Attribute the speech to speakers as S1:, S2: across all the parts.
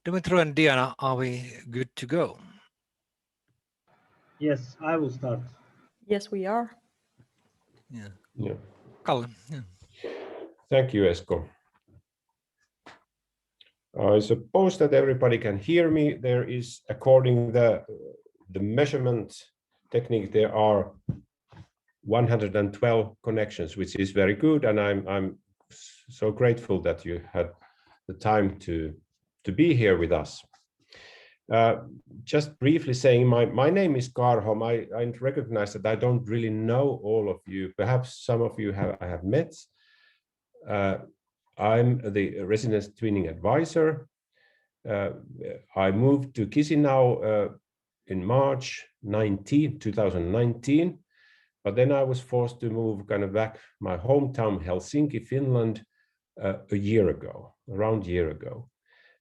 S1: Dumitru and Diana, are we good to go?
S2: Yes, I will start.
S3: Yes, we are.
S4: Yeah.
S1: Kalle. Yeah.
S4: Thank you, Esko. I suppose that everybody can hear me. There is, according the measurement technique, there are 112 connections, which is very good, and I'm so grateful that you had the time to be here with us. Just briefly saying, my name is Karho. I recognize that I don't really know all of you. Perhaps some of you I have met. I'm the residence twinning advisor. I moved to Chisinau in March 2019, but then I was forced to move kind of back my hometown, Helsinki, Finland, around a year ago.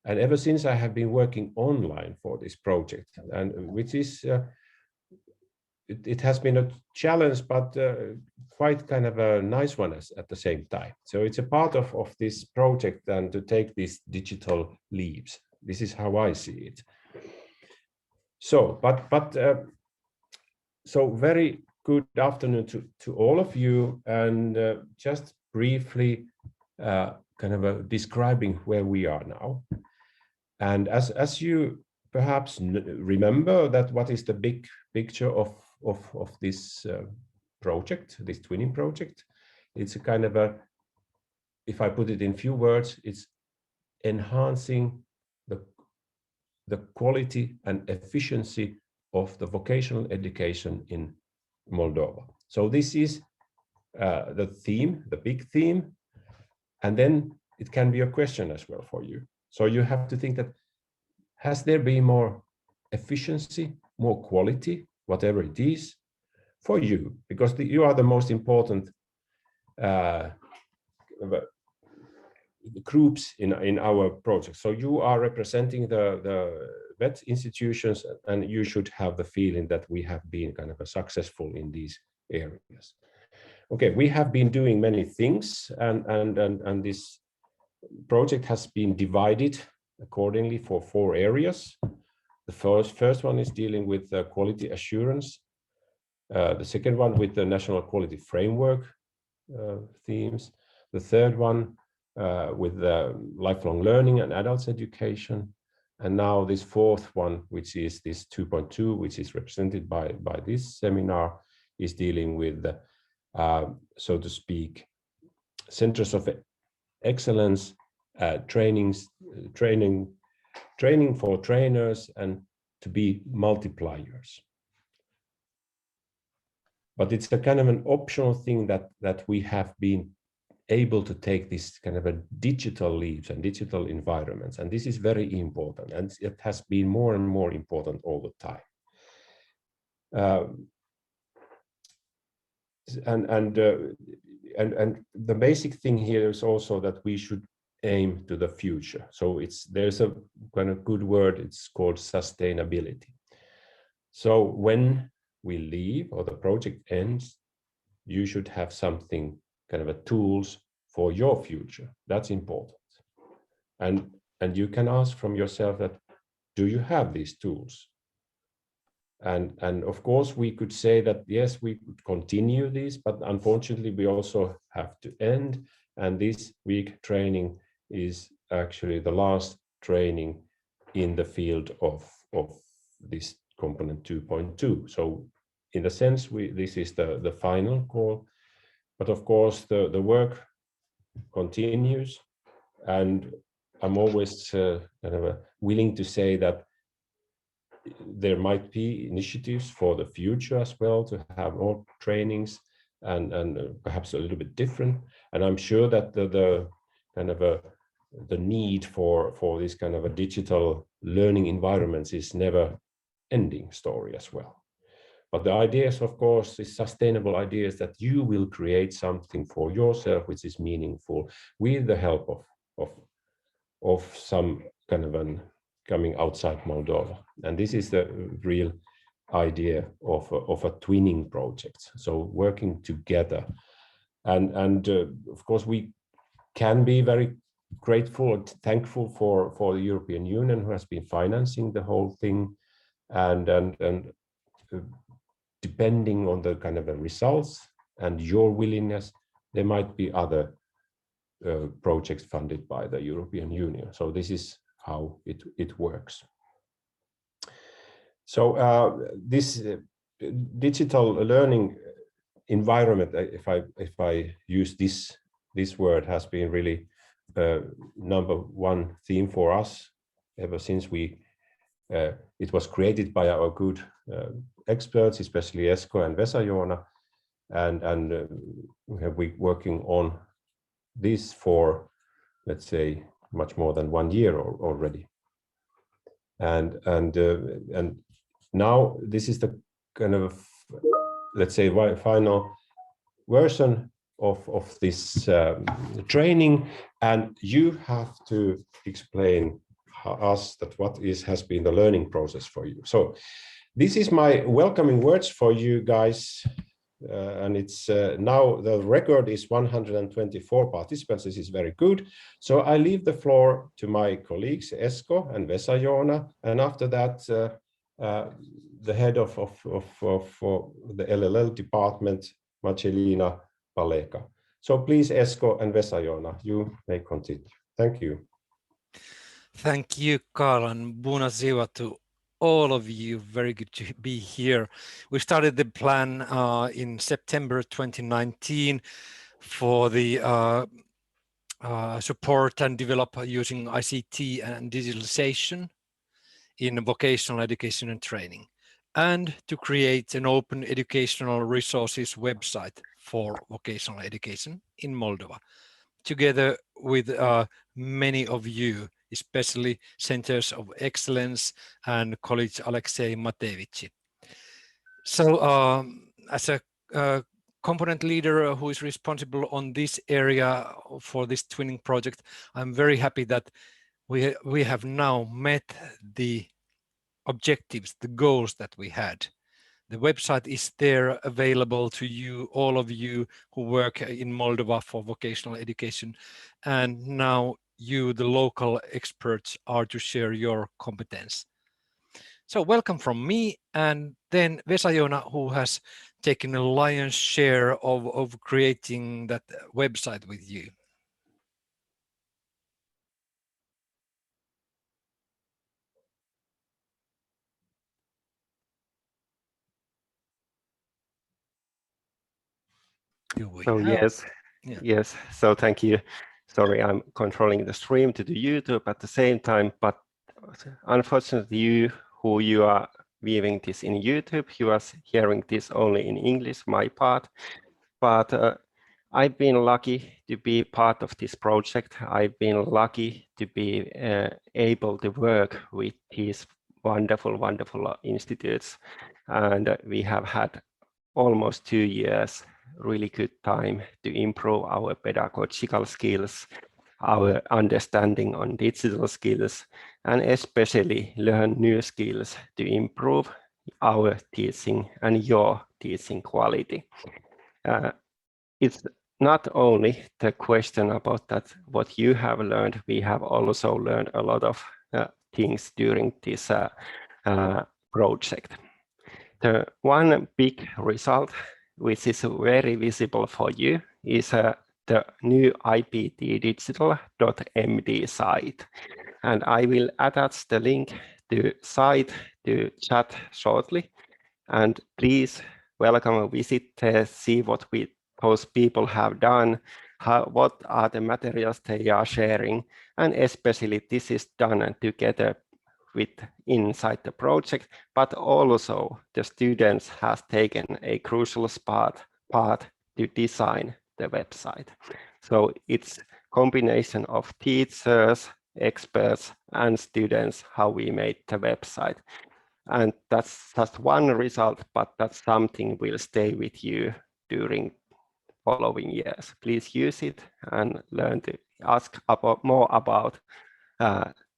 S4: And ever since I have been working online for this project, and which is, it has been a challenge, but quite kind of a nice one at the same time. So it's a part of this project and to take these digital leaps. This is how I see it. So, so very good afternoon to all of you, and just briefly kind of describing where we are now. And as you perhaps remember, that what is the big picture of this project, this twinning project? It's a kind of a, if I put it in few words, it's enhancing the quality and efficiency of the vocational education in Moldova. So this is the theme, the big theme, and then it can be a question as well for you. So you have to think that, has there been more efficiency, more quality, whatever it is, for you? Because you are the most important groups in our project. So you are representing the vet institutions, and you should have the feeling that we have been kind of successful in these areas. Okay, we have been doing many things, and this project has been divided accordingly for 4 areas. The first one is dealing with quality assurance. The second one with the national quality framework themes. The third one with lifelong learning and adults education. And now this fourth one, which is this 2.2, which is represented by this seminar, is dealing with, so to speak, centers of excellence, training for trainers, and to be multipliers. But it's a kind of an optional thing that we have been able to take this kind of a digital leaps and digital environments, and this is very important, and it has been more and more important all the time. And the basic thing here is also that we should aim to the future. So there's a kind of good word, it's called sustainability. So when we leave or the project ends, you should have something kind of a tools for your future. That's important. And you can ask from yourself that, do you have these tools? And of course we could say that yes, we could continue this, but unfortunately we also have to end. And this week training is actually the last training in the field of this component 2.2. So in a sense, this is the final call, but of course the work continues, and I'm always kind of willing to say that there might be initiatives for the future as well to have more trainings and perhaps a little bit different. And I'm sure that the kind of the need for this kind of a digital learning environments is never ending story as well. But the ideas, of course, is sustainable ideas that you will create something for yourself which is meaningful with the help of some kind of an coming outside Moldova. And this is the real idea of a twinning project. So working together, and of course we can be very grateful and thankful for the European Union, who has been financing the whole thing, and depending on the kind of the results and your willingness, there might be other projects funded by the European Union. So this is how it works. So this digital learning environment, if I use this word, has been really #1 theme for us ever since it was created by our good experts, especially Esko and Vesa-Joona, and we have been working on this for, let's say, much more than 1 year already, and now this is the kind of, let's say, final version of this training, and you have to explain us that what has been the learning process for you. So this is my welcoming words for you guys, and it's now the record is 124 participants. This is very good. So I leave the floor to my colleagues Esko and Vesa-Joona, and after that the head of the LLL department, Marcelina Paleka. So please, Esko and Vesa-Joona, you may continue. Thank you.
S1: Thank you, Carl, and bună ziua to all of you. Very good to be here. We started the plan in September 2019 for the support and develop using ICT and digitalization in vocational education and training, and to create an open educational resources website for vocational education in Moldova, together with many of you, especially Centers of Excellence and College Alexei Matevich. So as a component leader who is responsible on this area for this twinning project, I'm very happy that we have now met the objectives, the goals that we had. The website is there available to you, all of you who work in Moldova for vocational education. And now you, the local experts, are to share your competence. So welcome from me, and then Vesa-Joona, who has taken a lion's share of creating that website with you.
S2: So yes. So thank you. Sorry, I'm controlling the stream to the YouTube at the same time, but unfortunately, you are viewing this in YouTube, you are hearing this only in English, my part. But I've been lucky to be part of this project. I've been lucky to be able to work with these wonderful institutes, and we have had almost 2 years really good time to improve our pedagogical skills, our understanding on digital skills, and especially learn new skills to improve our teaching and your teaching quality. It's not only the question about that what you have learned, we have also learned a lot of things during this project. The one big result, which is very visible for you, is the new iptdigital.md site. And I will attach the link to site to chat shortly. And please welcome a visit, see what those people have done, what are the materials they are sharing, and especially this is done together with inside the project, but also the students has taken a crucial part to design the website. So it's combination of teachers, experts, and students how we made the website. And that's just one result, but that's something will stay with you during following years. Please use it and learn to ask more about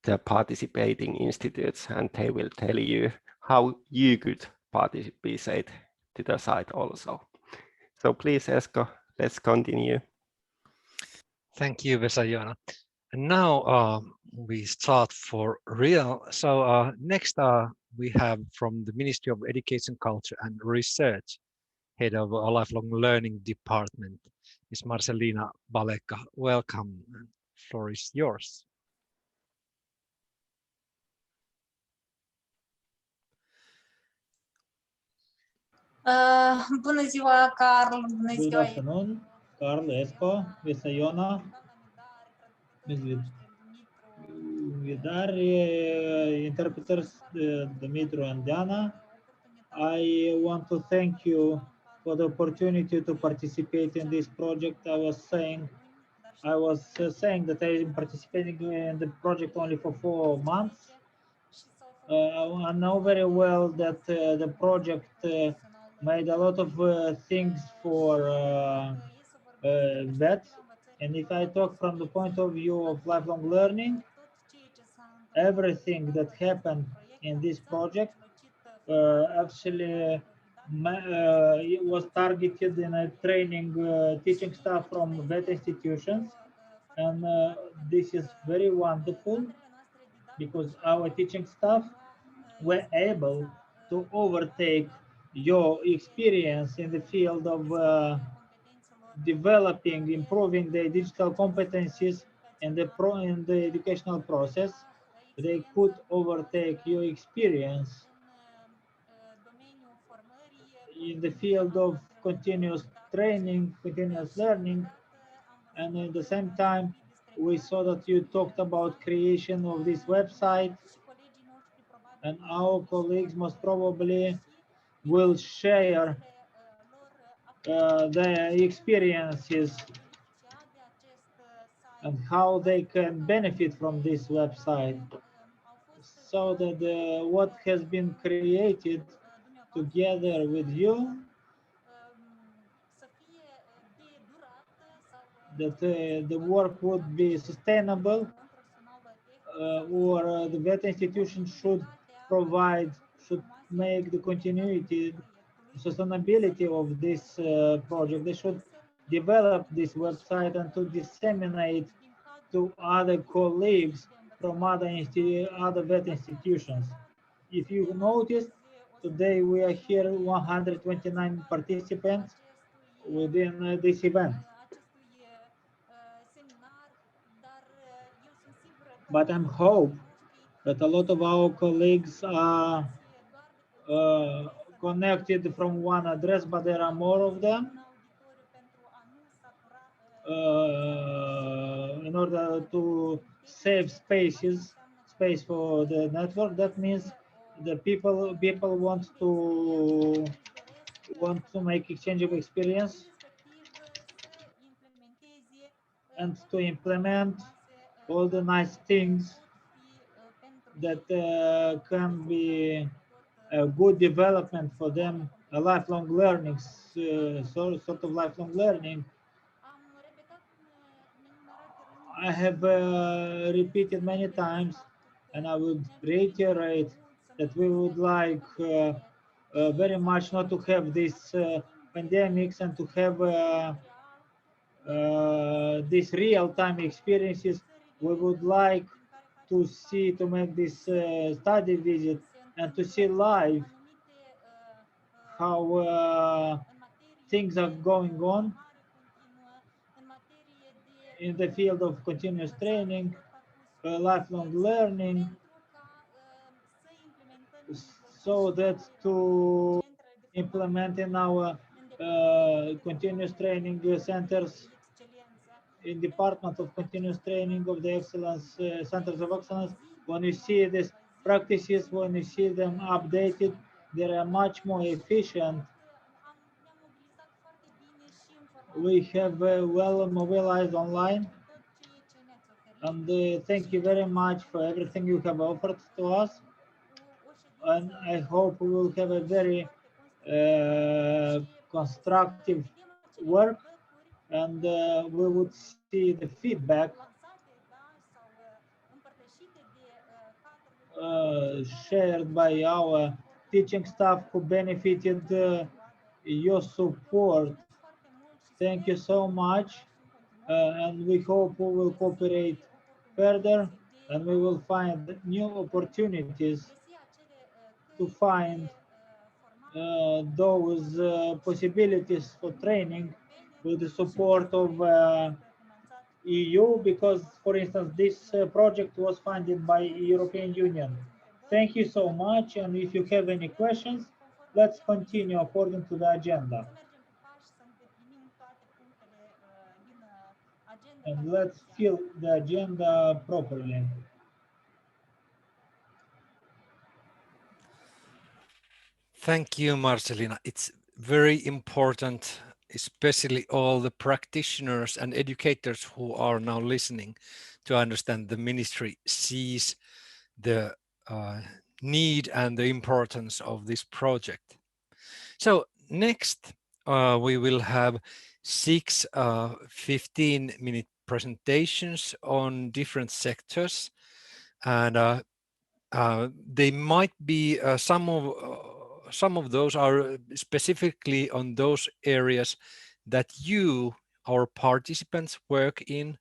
S2: the participating institutes, and they will tell you how you could participate to the site also. So please, Esko, let's continue.
S1: Thank you, Vesa-Joona. And now we start for real. So next we have from the Ministry of Education, Culture and Research, Head of Lifelong Learning Department, Ms. Marcelina Baleka. Welcome. The floor is yours.
S3: Bună ziua, Carl. Bună
S5: Good
S3: ziua.
S5: afternoon, Carl, Esco, Visayona, Vidar, interpreters Dumitru and Diana. I want to thank you for the opportunity to participate in this project. I was saying that I am participating in the project only for 4 months. I know very well that the project made a lot of things for vets, and if I talk from the point of view of lifelong learning, everything that happened in this project actually it was targeted in a training teaching staff from vet institutions, and this is very wonderful because our teaching staff were able to overtake your experience in the field of developing, improving the digital competencies in the educational process. They could overtake your experience in the field of continuous training, continuous learning, and at the same time, we saw that you talked about creation of this website, and our colleagues most probably will share their experiences and how they can benefit from this website, so that what has been created together with you, that the work would be sustainable, or the vet institution should make the continuity, sustainability of this project. They should develop this website and to disseminate to other colleagues from other vet institutions. If you noticed, today we are here 129 participants within this event. But I'm hope that a lot of our colleagues are connected from one address, but there are more of them. In order to save space for the network, that means the people want to make exchange of experience and to implement all the nice things that can be a good development for them, a lifelong learning, sort of lifelong learning. I have repeated many times, and I would reiterate that we would like very much not to have these pandemics and to have these real-time experiences. We would like to make this study visit and to see live how things are going on in the field of continuous training, lifelong learning, so that to implement in our continuous training centers, in Department of Continuous Training of the Excellence, Centers of Excellence, when you see these practices, when you see them updated, they are much more efficient. We have well mobilized online, and thank you very much for everything you have offered to us. And I hope we will have a very constructive work, and we would see the feedback shared by our teaching staff who benefited your support. Thank you so much, and we hope we will cooperate further, and we will find new opportunities to find those possibilities for training with the support of EU, because, for instance, this project was funded by European Union. Thank you so much, and if you have any questions, let's continue according to the agenda. And let's fill the agenda properly.
S1: Thank you, Marcelina. It's very important, especially all the practitioners and educators who are now listening, to understand the ministry sees the need and the importance of this project. So next, we will have 6 15-minute presentations on different sectors, and they might be some of those are specifically on those areas that you, our participants, work in.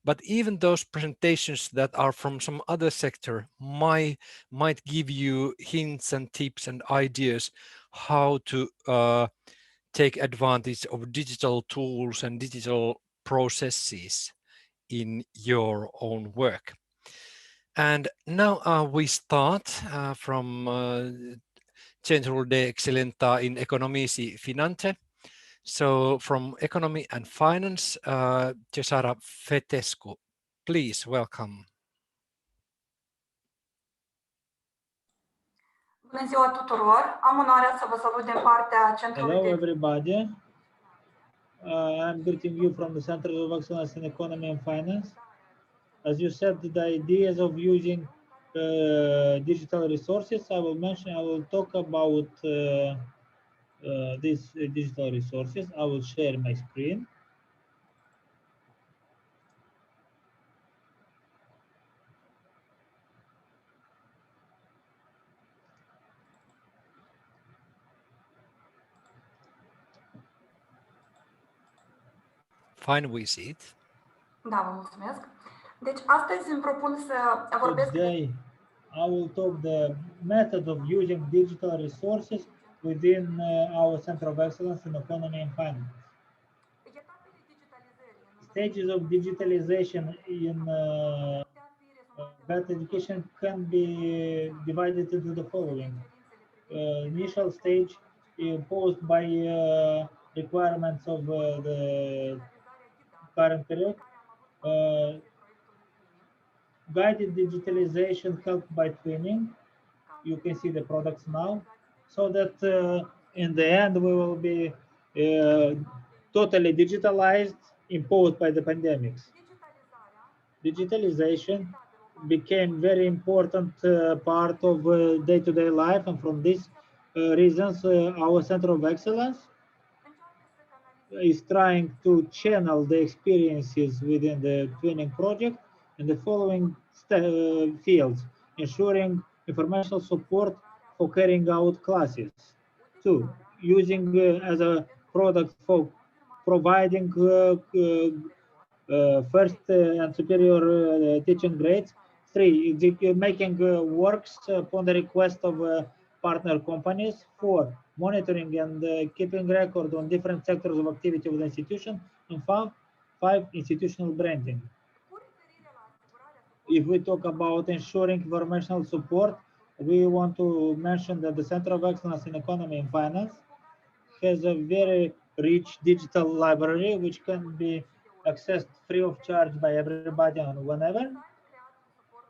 S1: But even those presentations that are from some other sector might give you hints and tips and ideas how to take advantage of digital tools and digital processes in your own work. And now we start from Centrul de Excelență in Economii Finanțe. So from Economy and Finance, Cesara Fetescu, please welcome.
S6: Bună ziua tuturor! Am onoarea să vă salut din partea Centrului de...
S5: Hello everybody. I'm greeting you from the Centre of Excellence in Economy and Finance. As you said, the ideas of using digital resources, I will talk about these digital resources. I will share my screen.
S6: Fine, we see it. Da, vă mulțumesc. Deci astăzi îmi propun să vorbesc.
S5: Today I will talk the method of using digital resources within our Center of Excellence in Economy and Finance. Stages of digitalization in better education can be divided into the following. Initial stage imposed by requirements of the current period. Guided digitalization helped by twinning. You can see the products now, so that in the end we will be totally digitalized, imposed by the pandemics. Digitalization became very important part of day-to-day life, and from these reasons our Center of Excellence is trying to channel the experiences within the twinning project in the following fields: ensuring informational support for carrying out classes. 2, using as a product for providing first and superior teaching grades. 3, making works upon the request of partner companies. 4, monitoring and keeping record on different sectors of activity of the institution. And 5, institutional branding. If we talk about ensuring informational support, we want to mention that the Center of Excellence in Economy and Finance has a very rich digital library which can be accessed free of charge by everybody and whenever.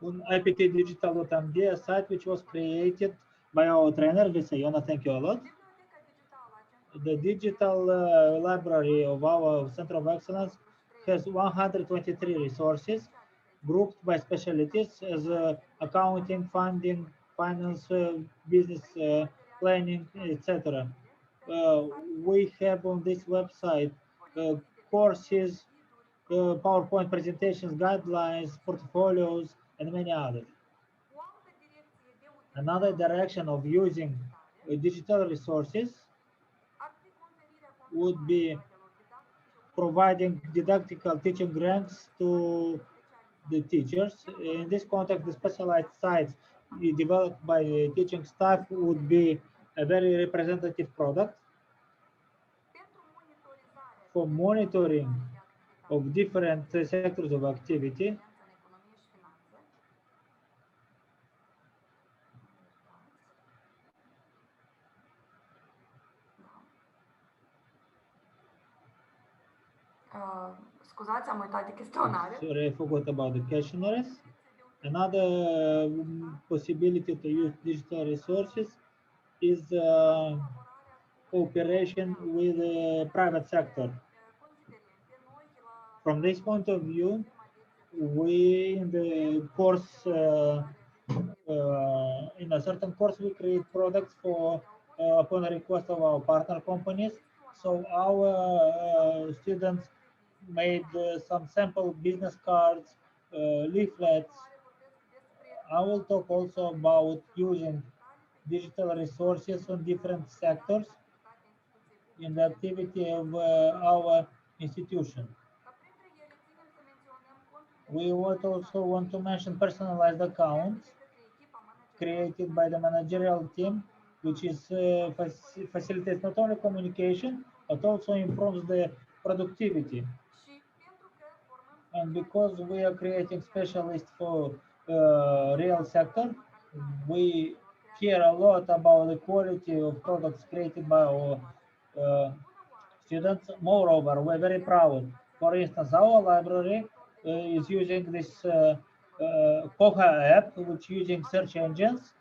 S5: On iptdigital.md, a site which was created by our trainer, Visayona, thank you a lot. The digital library of our Center of Excellence has 123 resources grouped by specialties as accounting, funding, finance, business planning, etc. We have on this website courses, PowerPoint presentations, guidelines, portfolios, and many others. Another direction of using digital resources would be providing didactical teaching grants to the teachers. In this context, the specialized sites developed by the teaching staff would be a very representative product for monitoring of different sectors of activity.
S6: Scuzați, am uitat de chestionare.
S5: Sorry, I forgot about the questionnaires. Another possibility to use digital resources is cooperation with the private sector. From this point of view, we in the course, in a certain course, we create products for upon the request of our partner companies. So our students made some sample business cards, leaflets. I will talk also about using digital resources on different sectors in the activity of our institution. We would also want to mention personalized accounts created by the managerial team, which is facilitates not only communication, but also improves the productivity. And because we are creating specialists for real sector, we care a lot about the quality of products created by our students. Moreover, we're very proud. For instance, our library is using this Koha app, which using search engines.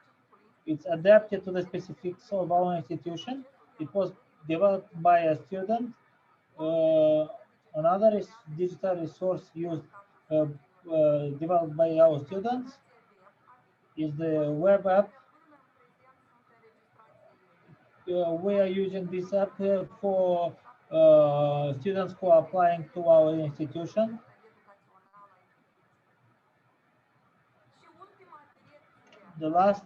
S5: It's adapted to the specifics of our institution. It was developed by a student. Another is digital resource used developed by our students is the web app. We are using this app for students who are applying to our institution. The last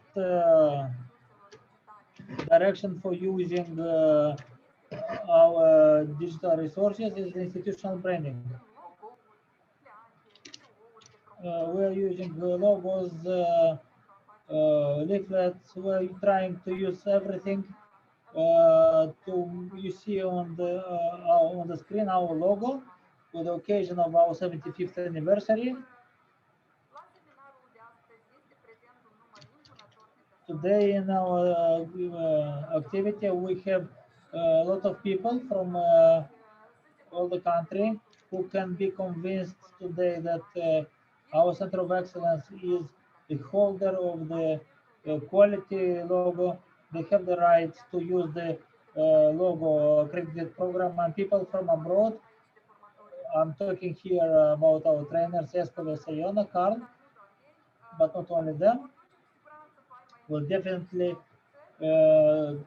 S5: direction for using our digital resources is institutional branding. We are using logos, leaflets. We're trying to use everything. You see on the screen our logo with the occasion of our 75th anniversary. Today in our activity, we have a lot of people from all the country who can be convinced today that our Center of Excellence is the holder of the quality logo. They have the right to use the logo accredited program, and people from abroad. I'm talking here about our trainers, Escova, Sayona, Karl, but not only them. We'll definitely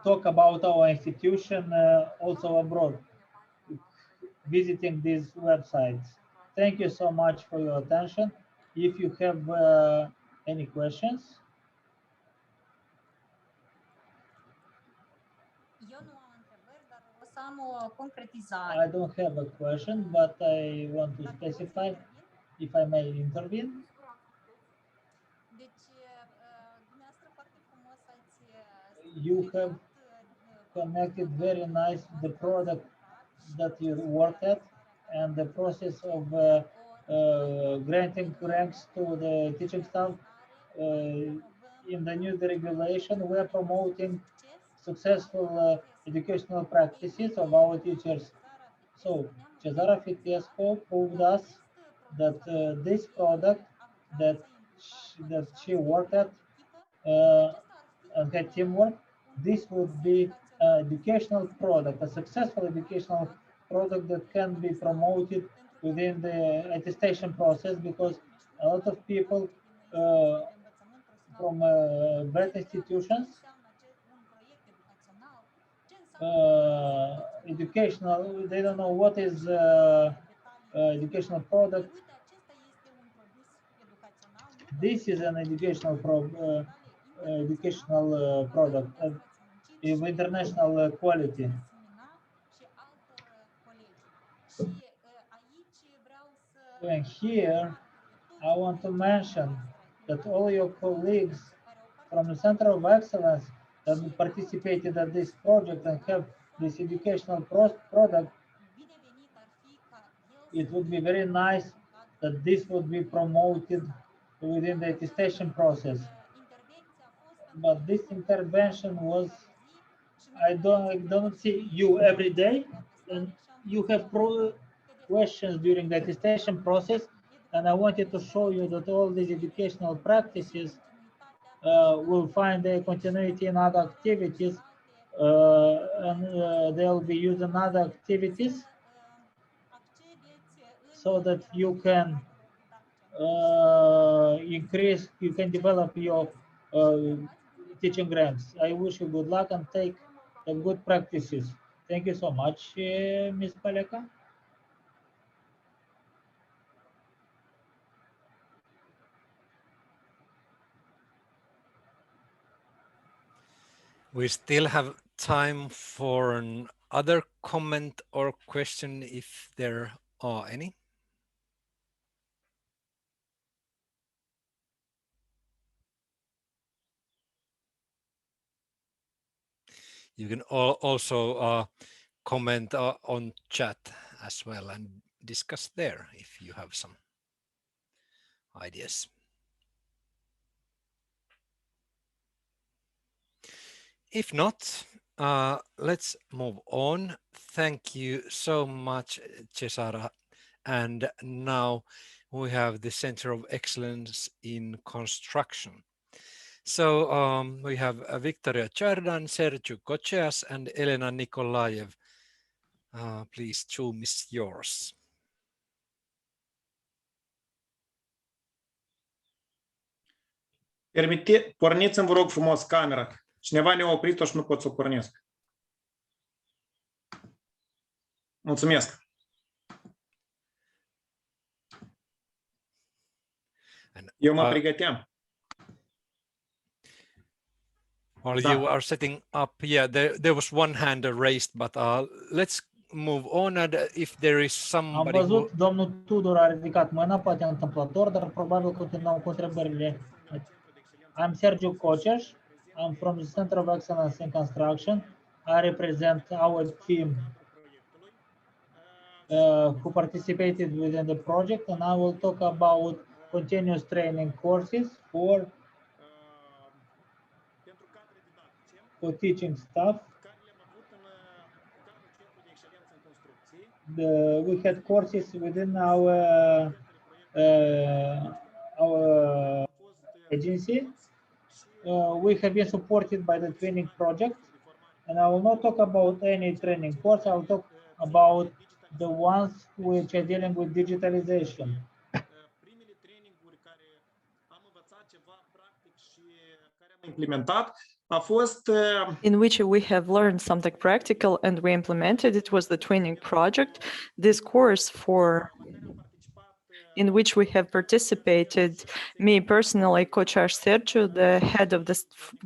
S5: talk about our institution also abroad, visiting these websites. Thank you so much for your attention. If you have any questions. I don't have a question, but I want to specify, if I may intervene. You have connected very nice the product that you work at and the process of granting ranks to the teaching staff. In the new regulation, we are promoting successful educational practices of our teachers. So Cezara Fitescu proved us that this product that she worked at and had teamwork, this would be an educational product, a successful educational product that can be promoted within the attestation process, because a lot of people from bad institutions, educational, they don't know what is educational product. This is an educational product of international quality. And here I want to mention that all your colleagues from the Center of Excellence that participated in this project and have this educational product, it would be very nice that this would be promoted within the attestation process. But this intervention was, I don't see you every day, and you have questions during the attestation process, and I wanted to show you that all these educational practices will find their continuity in other activities, and they'll be used in other activities, so that you can you can develop your teaching ranks. I wish you good luck and take the good practices. Thank you so much, Ms. Paleka.
S1: We still have time for another comment or question if there are any. You can also comment on chat as well and discuss there if you have some ideas. If not, let's move on. Thank you so much, Cesara. And now we have the Center of Excellence in Construction. So we have Victoria Chardan, Sergiu Koceas, and Elena Nikolaev. Please, Zoom is yours.
S7: Porniți-mi, vă rog frumos, camera. Cineva ne-a oprit-o și nu pot să o pornesc. Mulțumesc. Eu mă pregăteam.
S1: While you are setting up, yeah, there was one hand raised, but let's move on, and if there is somebody.
S5: Am văzut, domnul Tudor a ridicat mâna, poate întâmplător, dar probabil continuăm cu întrebările. I'm Sergiu Koceas. I'm from the Center of Excellence in Construction. I represent our team who participated within the project, and I will talk about continuous training courses for teaching staff. We had courses within our agency. We have been supported by the training project, and I will not talk about any training course. I will talk about the ones which are dealing with digitalization.
S8: In which we have learned something practical and we implemented. It was the Twinning project. This course in which we have participated, me personally, Koceas Sergiu, the head of the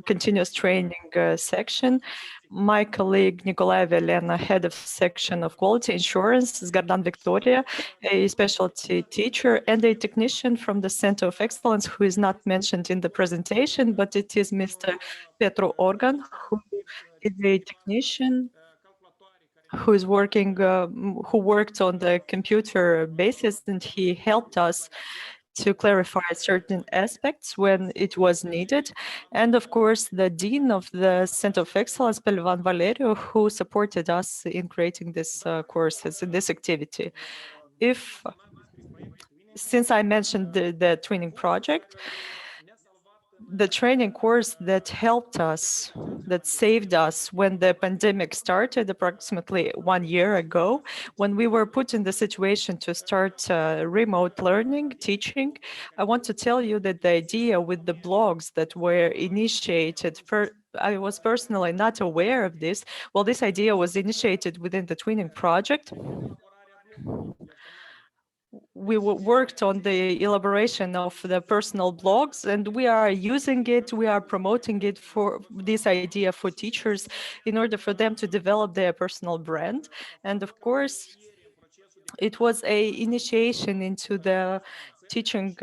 S8: continuous training section, my colleague Nikolaev Elena, head of section of quality assurance, Zgardan Victoria, a specialty teacher, and a technician from the Center of Excellence who is not mentioned in the presentation, but it is Mr. Petru Organ, who is a technician who is working, who worked on the computer basis, and he helped us to clarify certain aspects when it was needed. And of course, the Dean of the Center of Excellence, Pelvan Valeriu, who supported us in creating this courses in this activity. Since I mentioned the Twinning project, the training course that helped us, that saved us when the pandemic started approximately 1 year ago, when we were put in the situation to start remote learning, teaching. I want to tell you that the idea with the blogs that were initiated, I was personally not aware of this. Well, this idea was initiated within the Twinning project. We worked on the elaboration of the personal blogs, and we are using it, we are promoting it for this idea for teachers in order for them to develop their personal brand. And of course, it was an initiation into the teaching,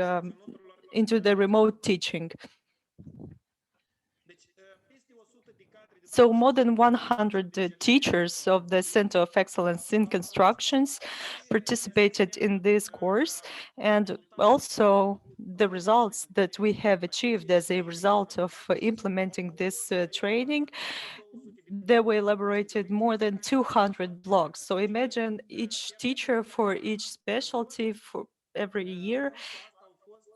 S8: into the remote teaching. So more than 100 teachers of the Center of Excellence in Constructions participated in this course, and also the results that we have achieved as a result of implementing this training, they were elaborated more than 200 blogs. So imagine each teacher for each specialty for every year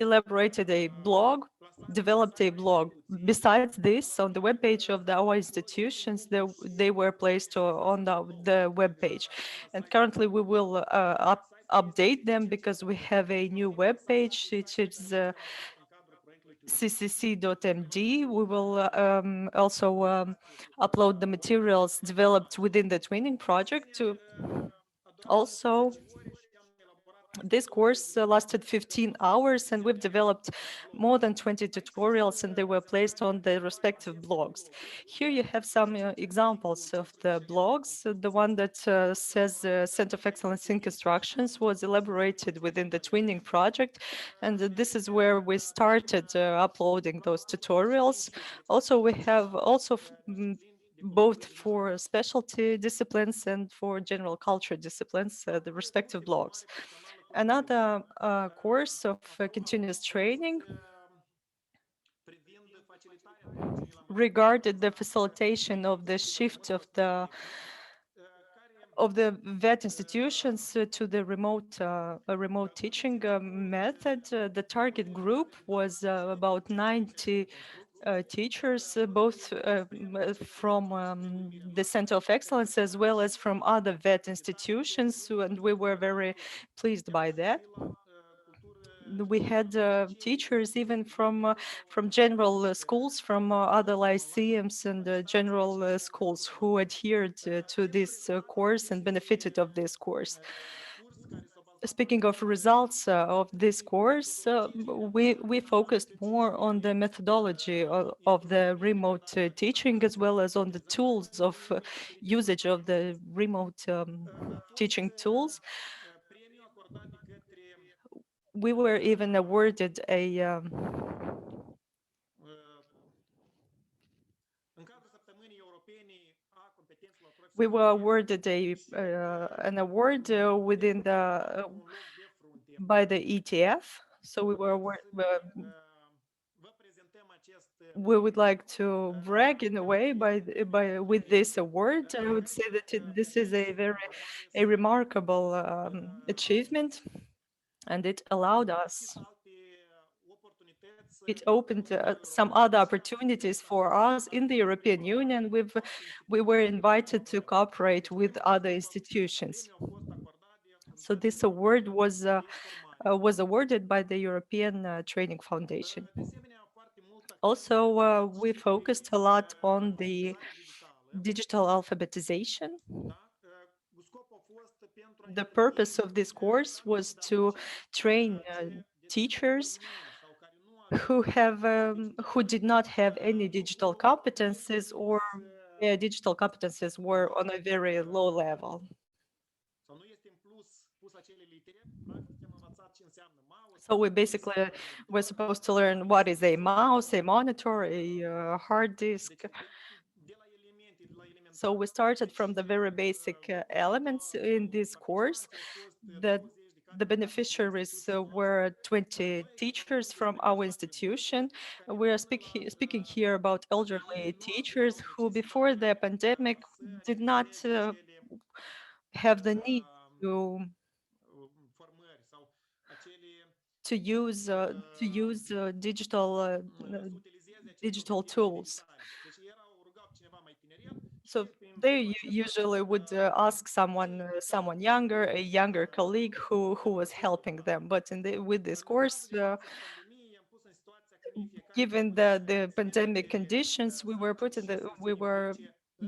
S8: elaborated a blog, developed a blog. Besides this, on the webpage of our institutions, they were placed on the webpage. And currently we will update them because we have a new webpage, which is ccc.md. We will also upload the materials developed within the Twinning project to also. This course lasted 15 hours, and we've developed more than 20 tutorials, and they were placed on the respective blogs. Here you have some examples of the blogs. The one that says Center of Excellence in Constructions was elaborated within the Twinning project, and this is where we started uploading those tutorials. Also, we have both for specialty disciplines and for general culture disciplines, the respective blogs. Another course of continuous training regarded the facilitation of the shift of the VET institutions to the remote teaching method. The target group was about 90 teachers, both from the Center of Excellence as well as from other VET institutions, and we were very pleased by that. We had teachers even from general schools, from other lyceums and general schools who adhered to this course and benefited of this course. Speaking of results of this course, we focused more on the methodology of the remote teaching, as well as on the tools of usage of the remote teaching tools. We were even awarded a an award within the by the ETF. So we would like to brag in a way with this award. I would say that this is a remarkable achievement, and it allowed us. It opened some other opportunities for us in the European Union. We were invited to cooperate with other institutions. So this award was awarded by the European Training Foundation. Also, we focused a lot on the digital alphabetization. The purpose of this course was to train teachers who did not have any digital competences, or their digital competences were on a very low level. So we basically were supposed to learn what is a mouse, a monitor, a hard disk. So we started from the very basic elements in this course. The beneficiaries were 20 teachers from our institution. We are speaking here about elderly teachers who, before the pandemic, did not have the need to use digital tools. So they usually would ask someone younger, a younger colleague who was helping them. But with this course, given the pandemic conditions, we were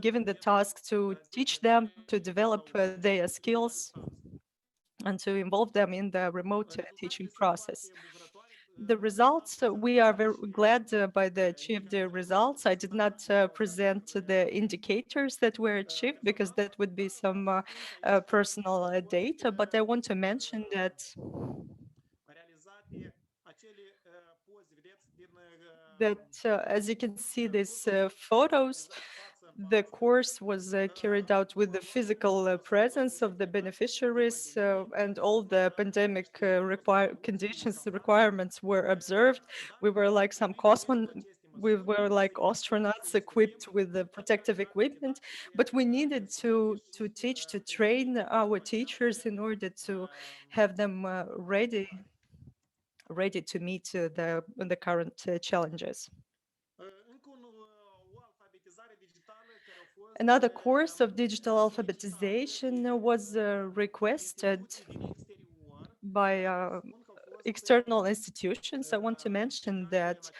S8: given the task to teach them to develop their skills and to involve them in the remote teaching process. The results, we are very glad by the achieved results. I did not present the indicators that were achieved because that would be some personal data, but I want to mention that that, as you can see, these photos, the course was carried out with the physical presence of the beneficiaries, and all the pandemic requirements were observed. We were like some we were like astronauts equipped with the protective equipment, but we needed to train our teachers in order to have them ready to meet the current challenges. Another course of digital alphabetization was requested by external institutions. I want to mention that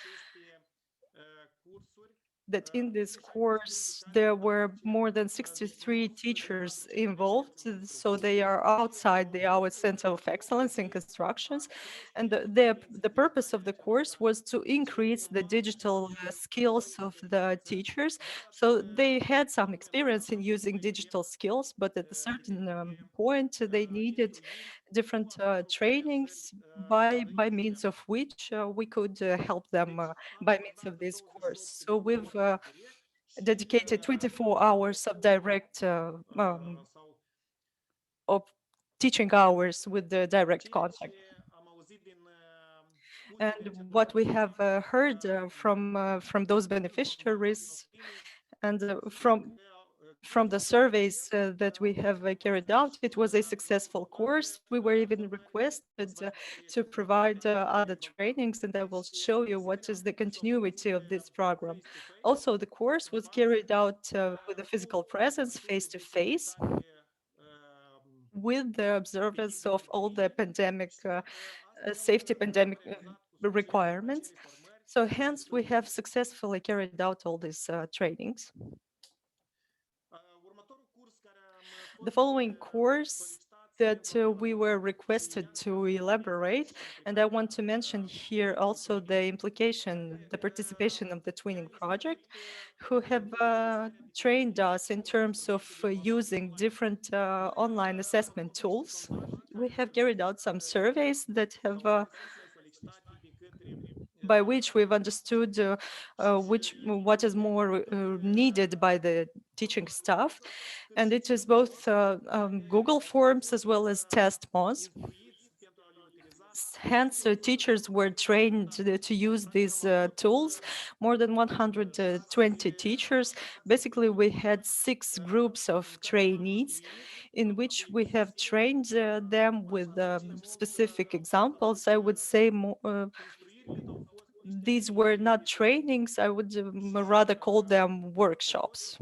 S8: in this course there were more than 63 teachers involved, so they are outside our Center of Excellence in Constructions, and the purpose of the course was to increase the digital skills of the teachers. So they had some experience in using digital skills, but at a certain point they needed different trainings by means of which we could help them by means of this course. So we've dedicated 24 hours of direct of teaching hours with the direct contact. And what we have heard from those beneficiaries and from the surveys that we have carried out, it was a successful course. We were even requested to provide other trainings, and I will show you what is the continuity of this program. Also, the course was carried out with a physical presence, face-to-face, with the observance of all the pandemic safety requirements. So hence, we have successfully carried out all these trainings. The following course that we were requested to elaborate, and I want to mention here also the participation of the Twinning project, who have trained us in terms of using different online assessment tools. We have carried out some surveys that have by which we've understood what is more needed by the teaching staff, and it is both Google Forms as well as test mods. Hence, teachers were trained to use these tools, more than 120 teachers. Basically, we had 6 groups of trainees in which we have trained them with specific examples. I would say these were not trainings, I would rather call them workshops.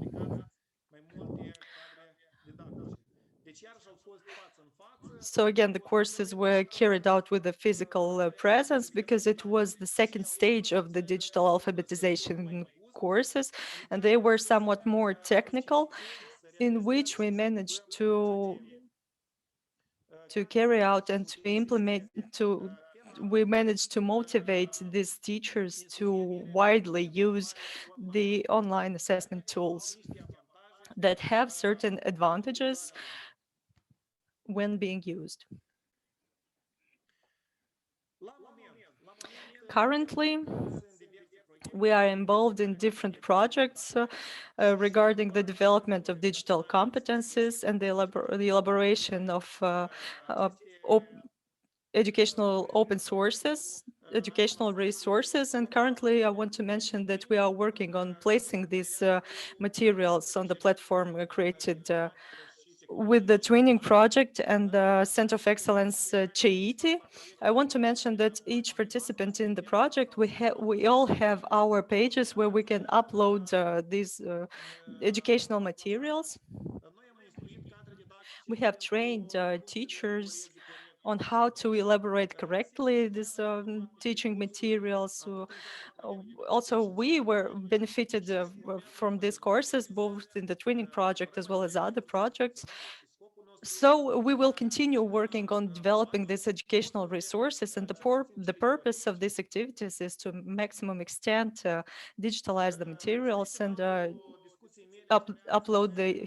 S8: So again, the courses were carried out with a physical presence because it was the second stage of the digital alphabetization courses, and they were somewhat more technical, in which we managed to carry out and to implement we managed to motivate these teachers to widely use the online assessment tools that have certain advantages when being used. Currently, we are involved in different projects regarding the development of digital competencies and the elaboration of educational educational resources. And currently, I want to mention that we are working on placing these materials on the platform created with the Twinning project and the Center of Excellence CEEF. I want to mention that each participant in the project, we all have our pages where we can upload these educational materials. We have trained teachers on how to elaborate correctly these teaching materials. Also, we were benefited from these courses, both in the Twinning project as well as other projects. So we will continue working on developing these educational resources, and the purpose of these activities is to maximum extent digitalize the materials and upload the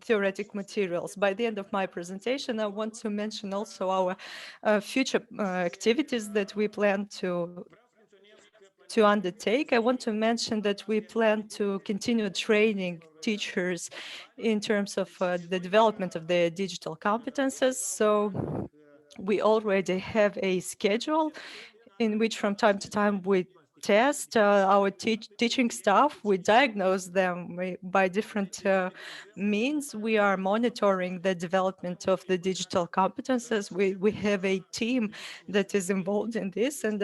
S8: theoretic materials. By the end of my presentation, I want to mention also our future activities that we plan to undertake. I want to mention that we plan to continue training teachers in terms of the development of their digital competences. So we already have a schedule in which from time to time we test our teaching staff. We diagnose them by different means. We are monitoring the development of the digital competences. We have a team that is involved in this, and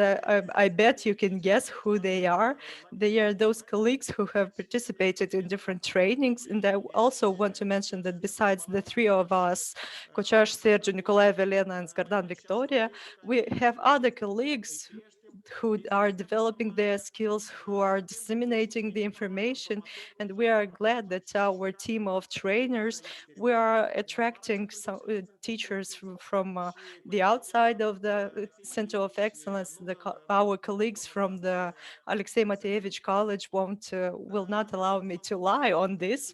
S8: I bet you can guess who they are. They are those colleagues who have participated in different trainings. And I also want to mention that besides the three of us, Kochash, Sergio, Nicolae, Elena, and Skardan Victoria, we have other colleagues who are developing their skills, who are disseminating the information. And we are glad that our team of trainers, we are attracting some teachers from the outside of the Center of Excellence. Our colleagues from the Alexei Mateyevich College will not allow me to lie on this.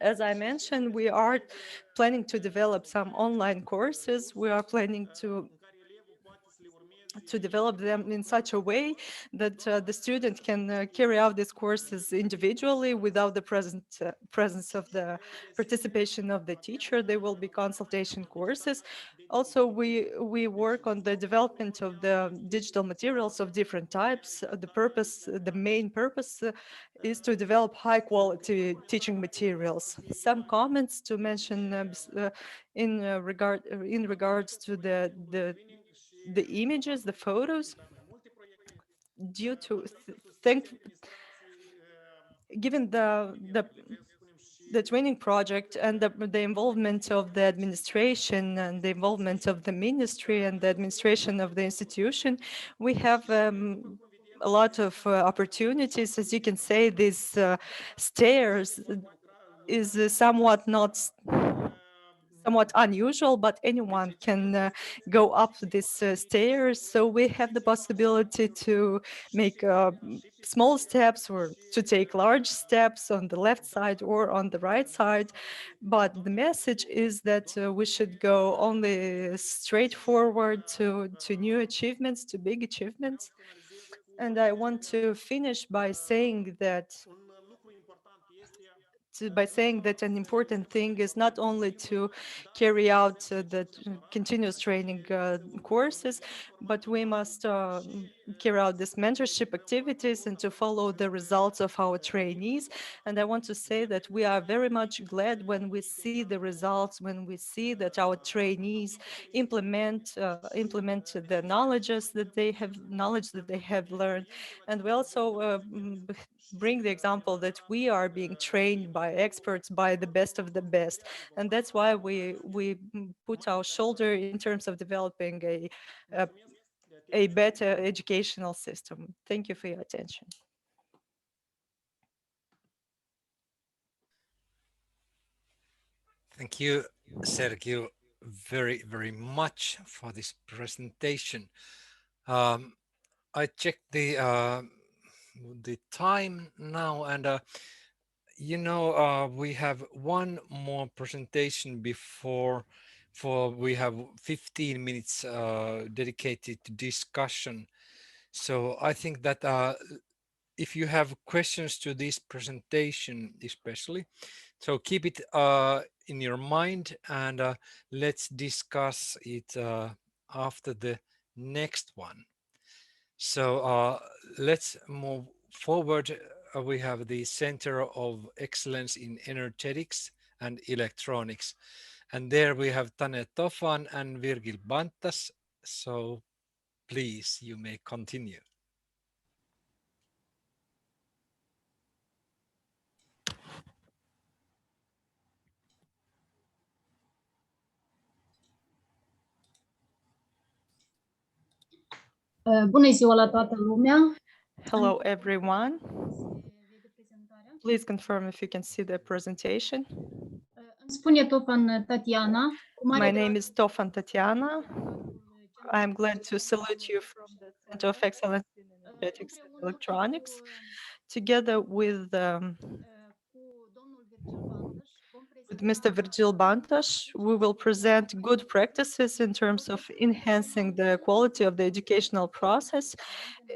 S8: As I mentioned, we are planning to develop some online courses. We are planning to develop them in such a way that the student can carry out these courses individually without the presence of the participation of the teacher. They will be consultation courses. Also, we work on the development of the digital materials of different types. The main purpose is to develop high quality teaching materials. Some comments to mention in regards to the images, the photos, due to given the training project and the involvement of the administration and the involvement of the ministry and the administration of the institution, we have a lot of opportunities. As you can say, these stairs is somewhat unusual, but anyone can go up these stairs. So we have the possibility to make small steps or to take large steps on the left side or on the right side. But the message is that we should go only straight forward to new achievements, to big achievements. And I want to finish by saying that an important thing is not only to carry out the continuous training courses, but we must carry out these mentorship activities and to follow the results of our trainees. And I want to say that we are very much glad when we see the results, when we see that our trainees implement the knowledge that they have learned. And we also bring the example that we are being trained by experts, by the best of the best. And that's why we put our shoulder in terms of developing a better educational system. Thank you for your attention.
S1: Thank you, Sergio, very, very much for this presentation. I checked the time now, and we have one more presentation before we have 15 minutes dedicated to discussion. So I think that if you have questions to this presentation especially, so keep it in your mind, and let's discuss it after the next one. So let's move forward. We have the Center of Excellence in Energetics and Electronics. And there we have Tane Tofan and Virgil Bantas. So please, you may continue.
S3: Bună ziua la toată lumea.
S8: Hello, everyone. Please confirm if you can see the presentation.
S3: Îmi spune Tofan Tatiana.
S8: My name is Tofan Tatiana. I'm glad to salute you from the Center of Excellence in Energetics and Electronics, together with with Mr. Virgil Bantas, we will present good practices in terms of enhancing the quality of the educational process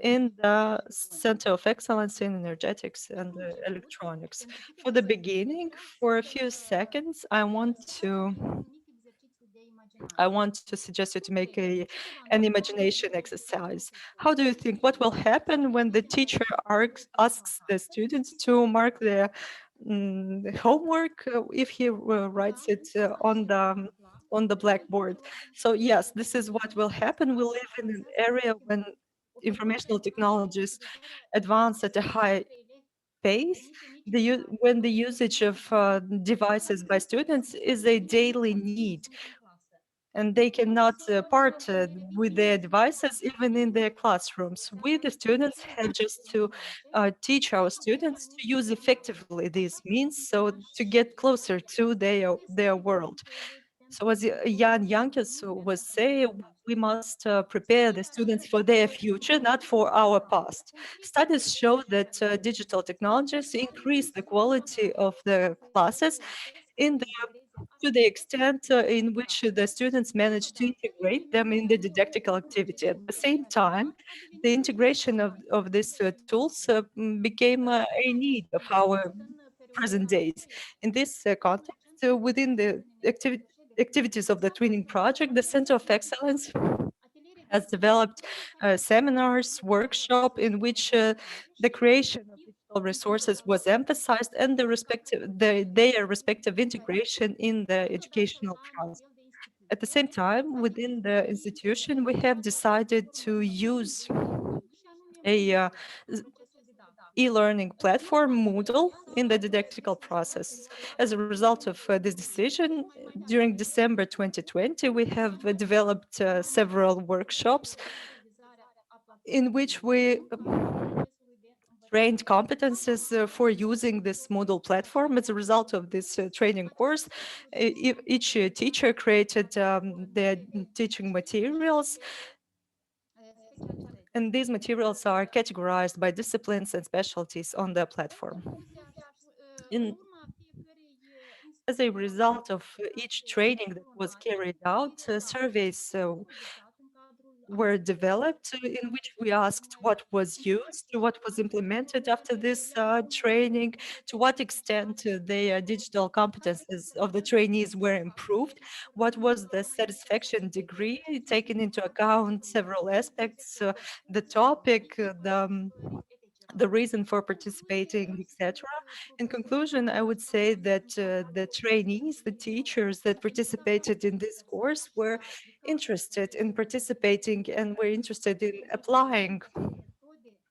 S8: in the Center of Excellence in Energetics and Electronics. For the beginning, for a few seconds, I want to suggest you to make an imagination exercise. How do you think, what will happen when the teacher asks the students to mark their homework if he writes it on the blackboard? So yes, this is what will happen. We live in an area when informational technologies advance at a high pace. When the usage of devices by students is a daily need, and they cannot part with their devices even in their classrooms. We, the students, have just to teach our students to use effectively these means, so to get closer to their world. So as Jan Jankes was saying, we must prepare the students for their future, not for our past. Studies show that digital technologies increase the quality of the classes to the extent in which the students manage to integrate them in the didactical activity. At the same time, the integration of these tools became a need of our present days. In this context, within the activities of the Twinning project, the Center of Excellence has developed seminars, workshop in which the creation of digital resources was emphasized and their respective integration in the educational process. At the same time, within the institution, we have decided to use a e-learning platform, Moodle, in the didactical process. As a result of this decision, during December 2020, we have developed several workshops in which we trained competences for using this Moodle platform. As a result of this training course, each teacher created their teaching materials, and these materials are categorized by disciplines and specialties on the platform. As a result of each training that was carried out, surveys were developed in which we asked what was used, what was implemented after this training, to what extent the digital competences of the trainees were improved, what was the satisfaction degree, taking into account several aspects, the topic, the reason for participating, etc. In conclusion, I would say that the trainees, the teachers that participated in this course were interested in participating and were interested in applying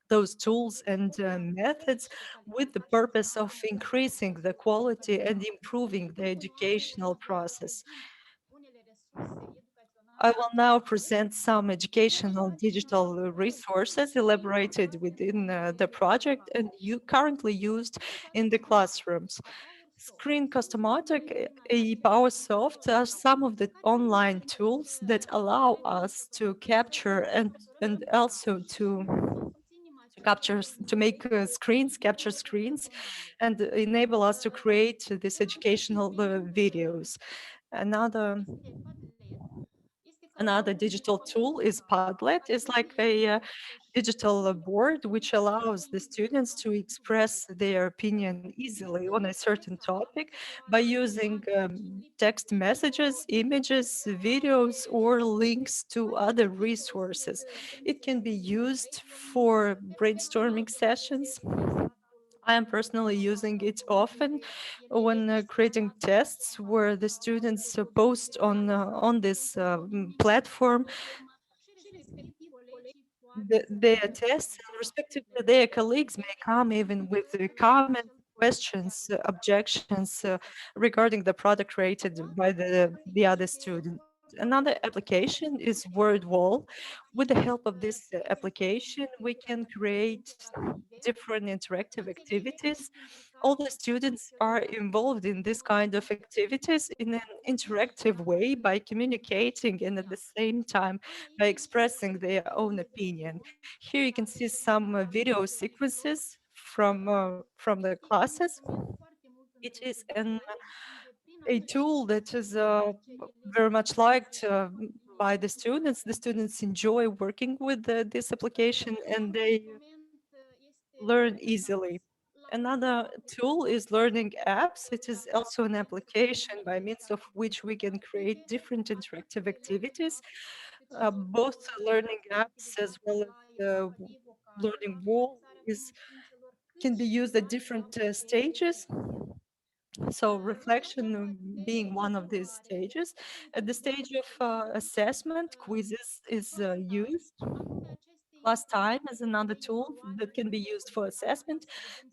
S8: those tools and methods with the purpose of increasing the quality and improving the educational process. I will now present some educational digital resources elaborated within the project and currently used in the classrooms. Screen Customatic, PowerSoft are some of the online tools that allow us to capture and also to make capture screens, and enable us to create these educational videos. Another digital tool is Padlet. It's like a digital board which allows the students to express their opinion easily on a certain topic by using text messages, images, videos, or links to other resources. It can be used for brainstorming sessions. I am personally using it often when creating tests where the students post on this platform their tests, and respectively their colleagues may come even with comments, questions, objections regarding the product created by the other student. Another application is WordWall. With the help of this application, we can create different interactive activities. All the students are involved in this kind of activities in an interactive way by communicating and at the same time by expressing their own opinion. Here you can see some video sequences from the classes. It is an a tool that is very much liked by the students. The students enjoy working with this application and they learn easily. Another tool is learning apps. It is also an application by means of which we can create different interactive activities. Both learning apps as well as the learning wall can be used at different stages. So reflection being one of these stages. At the stage of assessment, quizzes is used. Last time is another tool that can be used for assessment.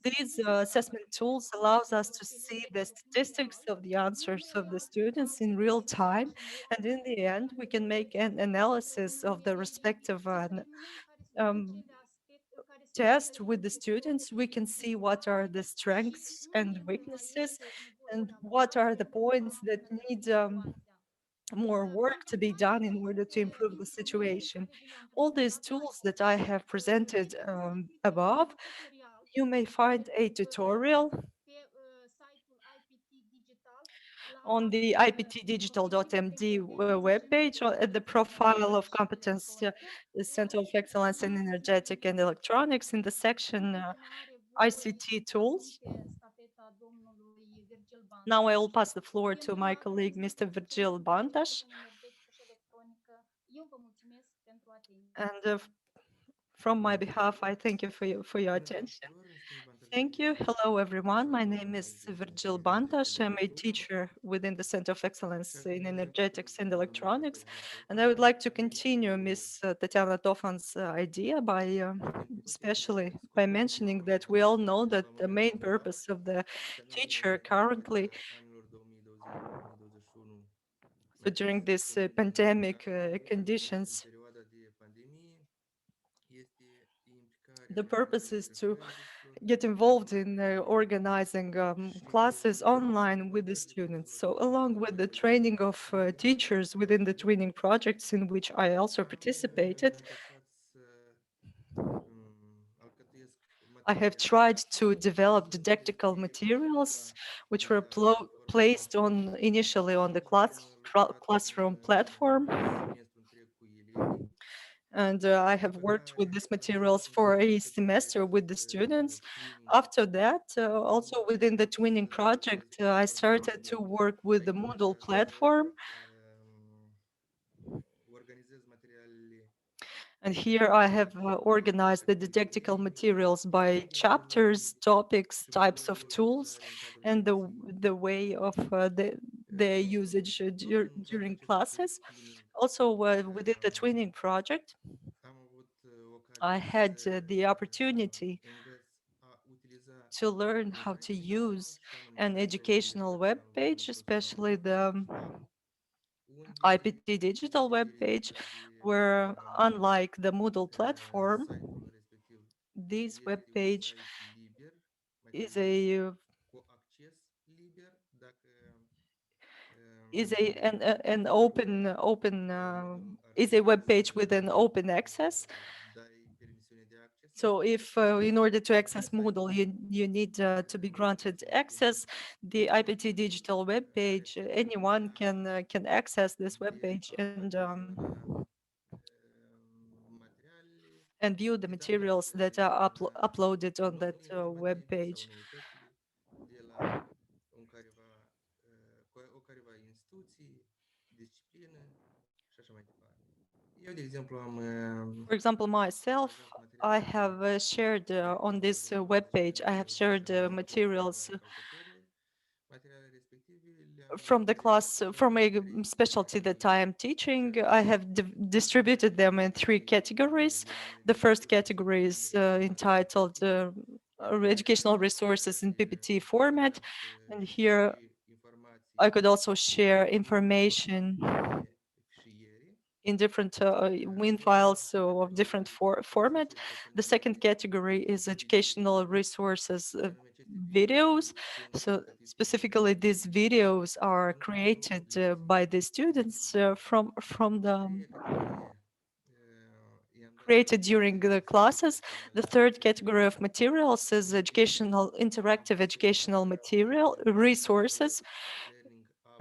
S8: These assessment tools allows us to see the statistics of the answers of the students in real time. And in the end, we can make an analysis of the respective test with the students. We can see what are the strengths and weaknesses and what are the points that need more work to be done in order to improve the situation. All these tools that I have presented above, you may find a tutorial on the iptdigital.md webpage at the profile of competence Center of Excellence in Energetics and Electronics in the section ICT tools. Now I will pass the floor to my colleague, Mr. Virgil Bantas. And from my behalf, I thank you for your attention. Thank you. Hello, everyone. My name is Virgil Bantas. I'm a teacher within the Center of Excellence in Energetics and Electronics. And I would like to continue Ms. Tatiana Tofan's idea by especially by mentioning that we all know that the main purpose of the teacher currently during these pandemic conditions, the purpose is to get involved in organizing classes online with the students. So along with the training of teachers within the twinning projects in which I also participated, I have tried to develop didactical materials which were placed on initially on the classroom platform. And I have worked with these materials for a semester with the students. After that, also within the twinning project, I started to work with the Moodle platform. And here I have organized the didactical materials by chapters, topics, types of tools, and the way of the usage during classes. Also within the twinning project, I had the opportunity to learn how to use an educational web page, especially the IPT digital web page, where unlike the Moodle platform, this web page is a an open is a web page with an open access. So if in order to access Moodle, you need to be granted access, the IPT digital web page, anyone can access this web page and view the materials that are uploaded on that web page. For example, myself, I have shared on this web page, I have shared materials from the class, from a specialty that I am teaching. I have distributed them in 3 categories. The first category is entitled Educational Resources in PPT format. And here I could also share information in different WIN files of different format. The second category is educational resources videos. So specifically, these videos are created by the students from the created during the classes. The third category of materials is interactive educational material resources,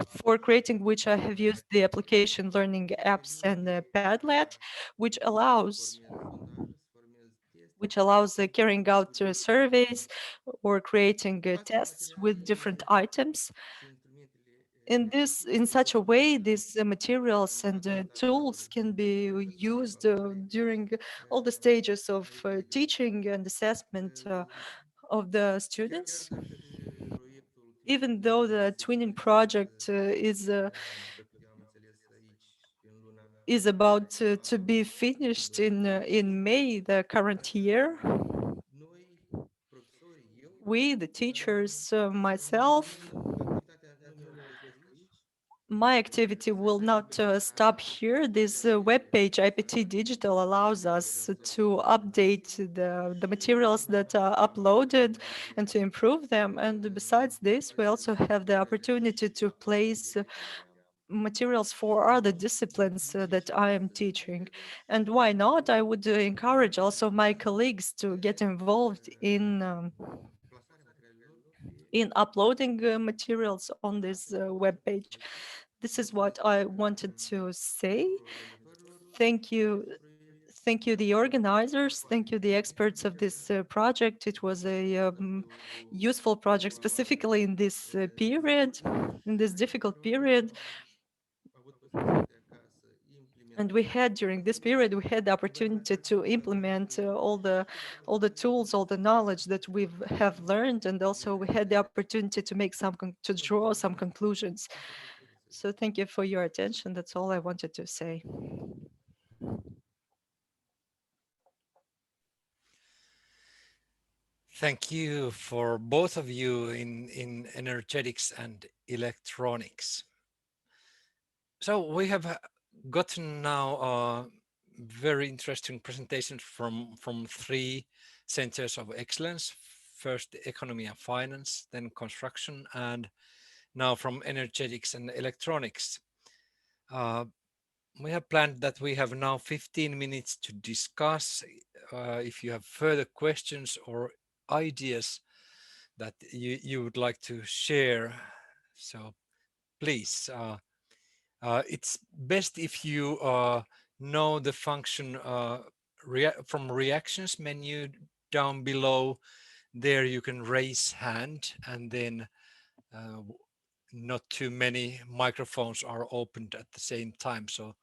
S8: for creating which I have used the application learning apps and Padlet, which allows carrying out surveys or creating tests with different items. In such a way, these materials and tools can be used during all the stages of teaching and assessment of the students. Even though the twinning project is about to be finished in May the current year, we, the teachers, myself, my activity will not stop here. This webpage, IPT Digital, allows us to update the materials that are uploaded and to improve them. And besides this, we also have the opportunity to place materials for other disciplines that I am teaching. And why not? I would encourage also my colleagues to get involved in uploading materials on this webpage. This is what I wanted to say. Thank you. Thank you, the organizers. Thank you, the experts of this project. It was a useful project, specifically in this period, in this difficult period. And we had, during this period, we had the opportunity to implement all the tools, all the knowledge that we have learned, and also we had the opportunity to make to draw some conclusions. So thank you for your attention. That's all I wanted to say.
S1: Thank you for both of you in energetics and electronics. So we have gotten now very interesting presentations from three centers of excellence. First, economy and finance, then construction, and now from energetics and electronics. We have planned that we have now 15 minutes to discuss. If you have further questions or ideas that you would like to share, so please. It's best if you know the function from reactions menu down below. There you can raise hand, and then not too many microphones are opened at the same time. So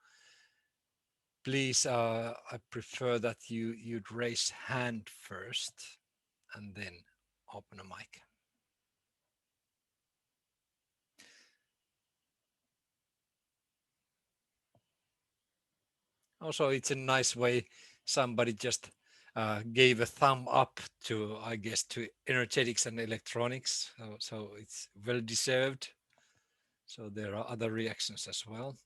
S1: please, I prefer that you'd raise hand first and then open a mic. Also, it's a nice way somebody just gave a thumb up to, I guess, to energetics and electronics. So it's well deserved. So there are other reactions as well.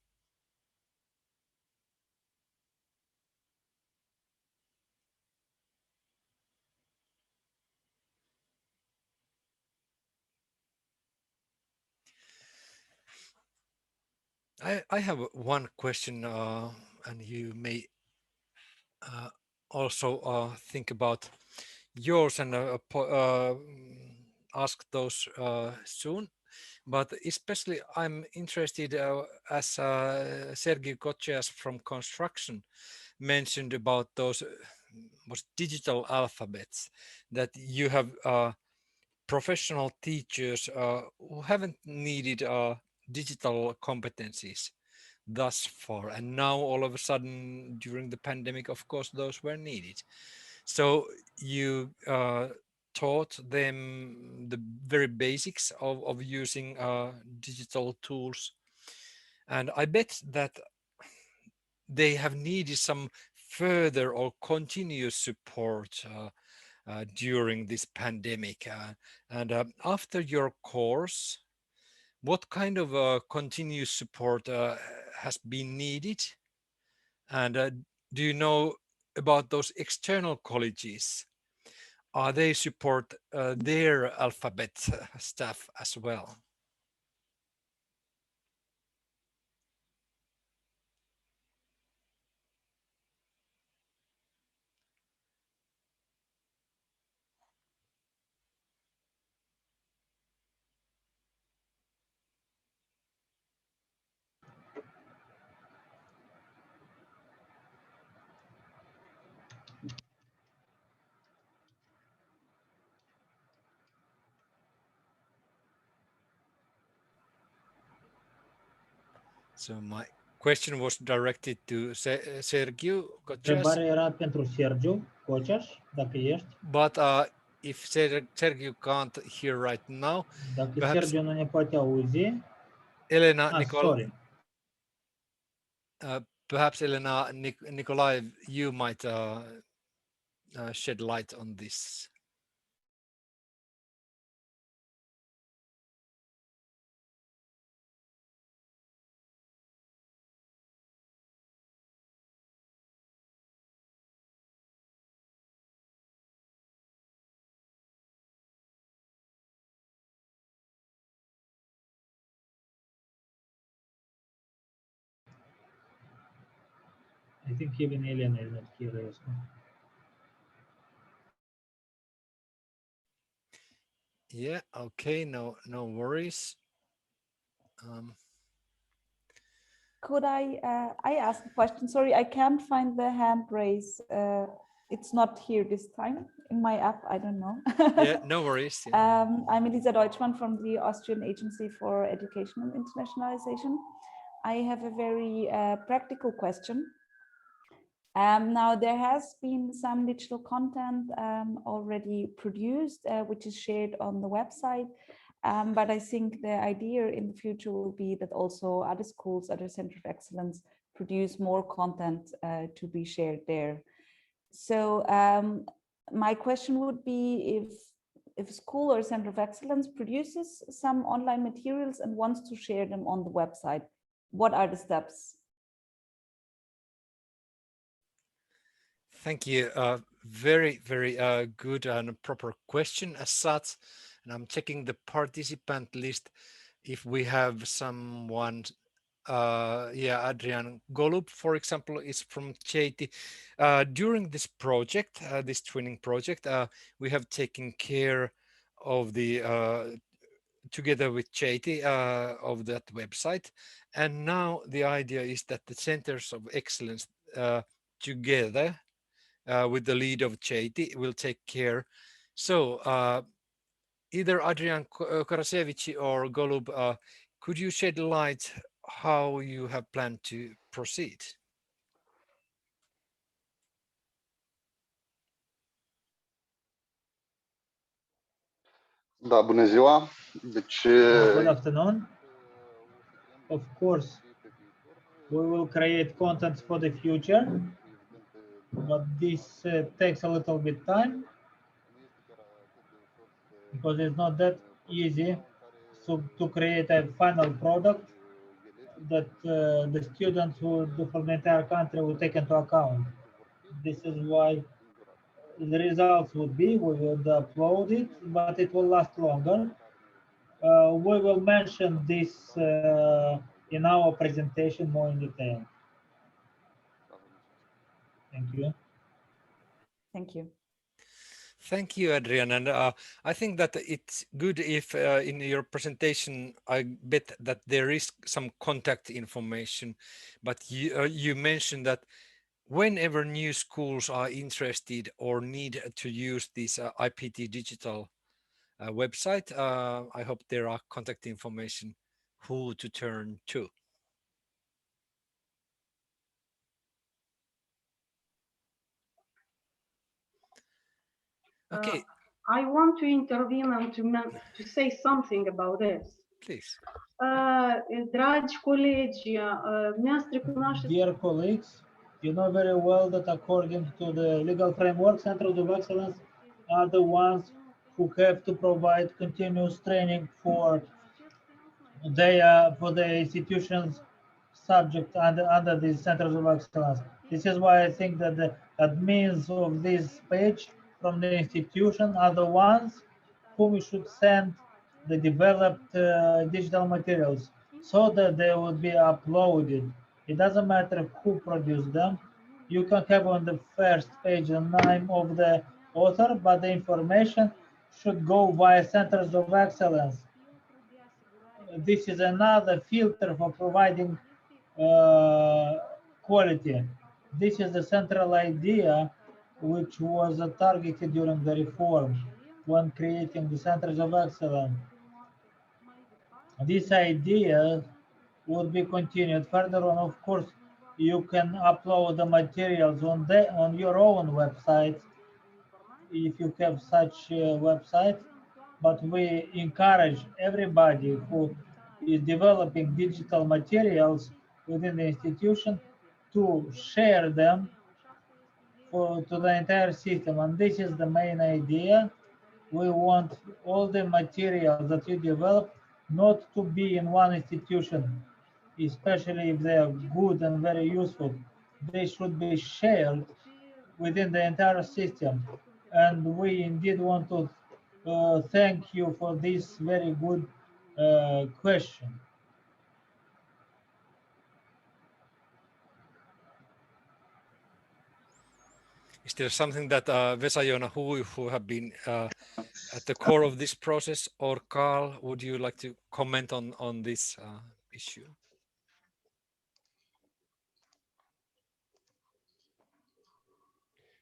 S1: I have one question, and you may also think about yours and ask those soon. But especially I'm interested, as Sergei Kocheas from Construction mentioned about those digital alphabets, that you have professional teachers who haven't needed digital competencies thus far, and now all of a sudden during the pandemic, of course, those were needed. So you taught them the very basics of using digital tools, and I bet that they have needed some further or continuous support during this pandemic. And after your course, what kind of continuous support has been needed? And do you know about those external colleges? Are they support their alphabet staff as well? So my question was directed to Sergiu Kocias.
S5: Întrebarea era pentru Sergiu Kocias, dacă ești.
S1: But if Sergiu can't hear right now,
S5: dacă Sergiu nu ne poate auzi,
S1: Elena perhaps Elena Nicolaev, you might shed light on this.
S5: I think even Elena is not here also.
S1: Yeah, okay, no worries.
S9: Could I ask a question? Sorry, I can't find the hand raise. It's not here this time in my app. I don't know.
S1: Yeah, no worries. Yeah.
S9: I'm Elisa Deutschmann from the Austrian Agency for Education and Internationalization. I have a very practical question. Now, there has been some digital content already produced, which is shared on the website. But I think the idea in the future will be that also other schools, other Centers of Excellence produce more content to be shared there. So my question would be, if a school or Center of Excellence produces some online materials and wants to share them on the website, what are the steps?
S1: Thank you. Very good and proper question as such. And I'm checking the participant list if we have someone. Yeah, Adrian Golub, for example, is from CEEF. During this project, this twinning project, we have taken care of the together with CEEF of that website. And now the idea is that the Centers of Excellence together with the lead of CEEF will take care. So either Adrian Karasevici or Golub, could you shed light how you have planned to proceed?
S10: Da, bună ziua. Deci
S5: good afternoon. Of course, we will create content for the future, but this takes a little bit time because it's not that easy to create a final product that the students who do for the entire country will take into account. This is why the results would be, we would upload it, but it will last longer. We will mention this in our presentation more in detail. Thank you.
S9: Thank you.
S1: Thank you, Adrian. And I think that it's good if in your presentation, I bet that there is some contact information, but you mentioned that whenever new schools are interested or need to use this IPT digital website, I hope there are contact information who to turn to. Okay.
S6: I want to intervene and to say something about this.
S1: Please.
S6: Dragi colegi,
S5: Dear colleagues, you know very well that according to the legal framework, Centrels of Excellence are the ones who have to provide continuous training for the institutions subject under the Centers of Excellence. This is why I think that the admins of this page from the institution are the ones whom we should send the developed digital materials so that they would be uploaded. It doesn't matter who produced them. You can have on the first page the name of the author, but the information should go via Centers of Excellence. This is another filter for providing quality. This is the central idea which was targeted during the reform when creating the Centers of Excellence. This idea would be continued. Further on, of course, you can upload the materials on your own website if you have such a website, but we encourage everybody who is developing digital materials within the institution to share them to the entire system, and this is the main idea. We want all the materials that you develop not to be in one institution, especially if they are good and very useful. They should be shared within the entire system. And we indeed want to thank you for this very good question.
S1: Is there something that Vesa-Joona, who have been at the core of this process, or Carl, would you like to comment on this issue?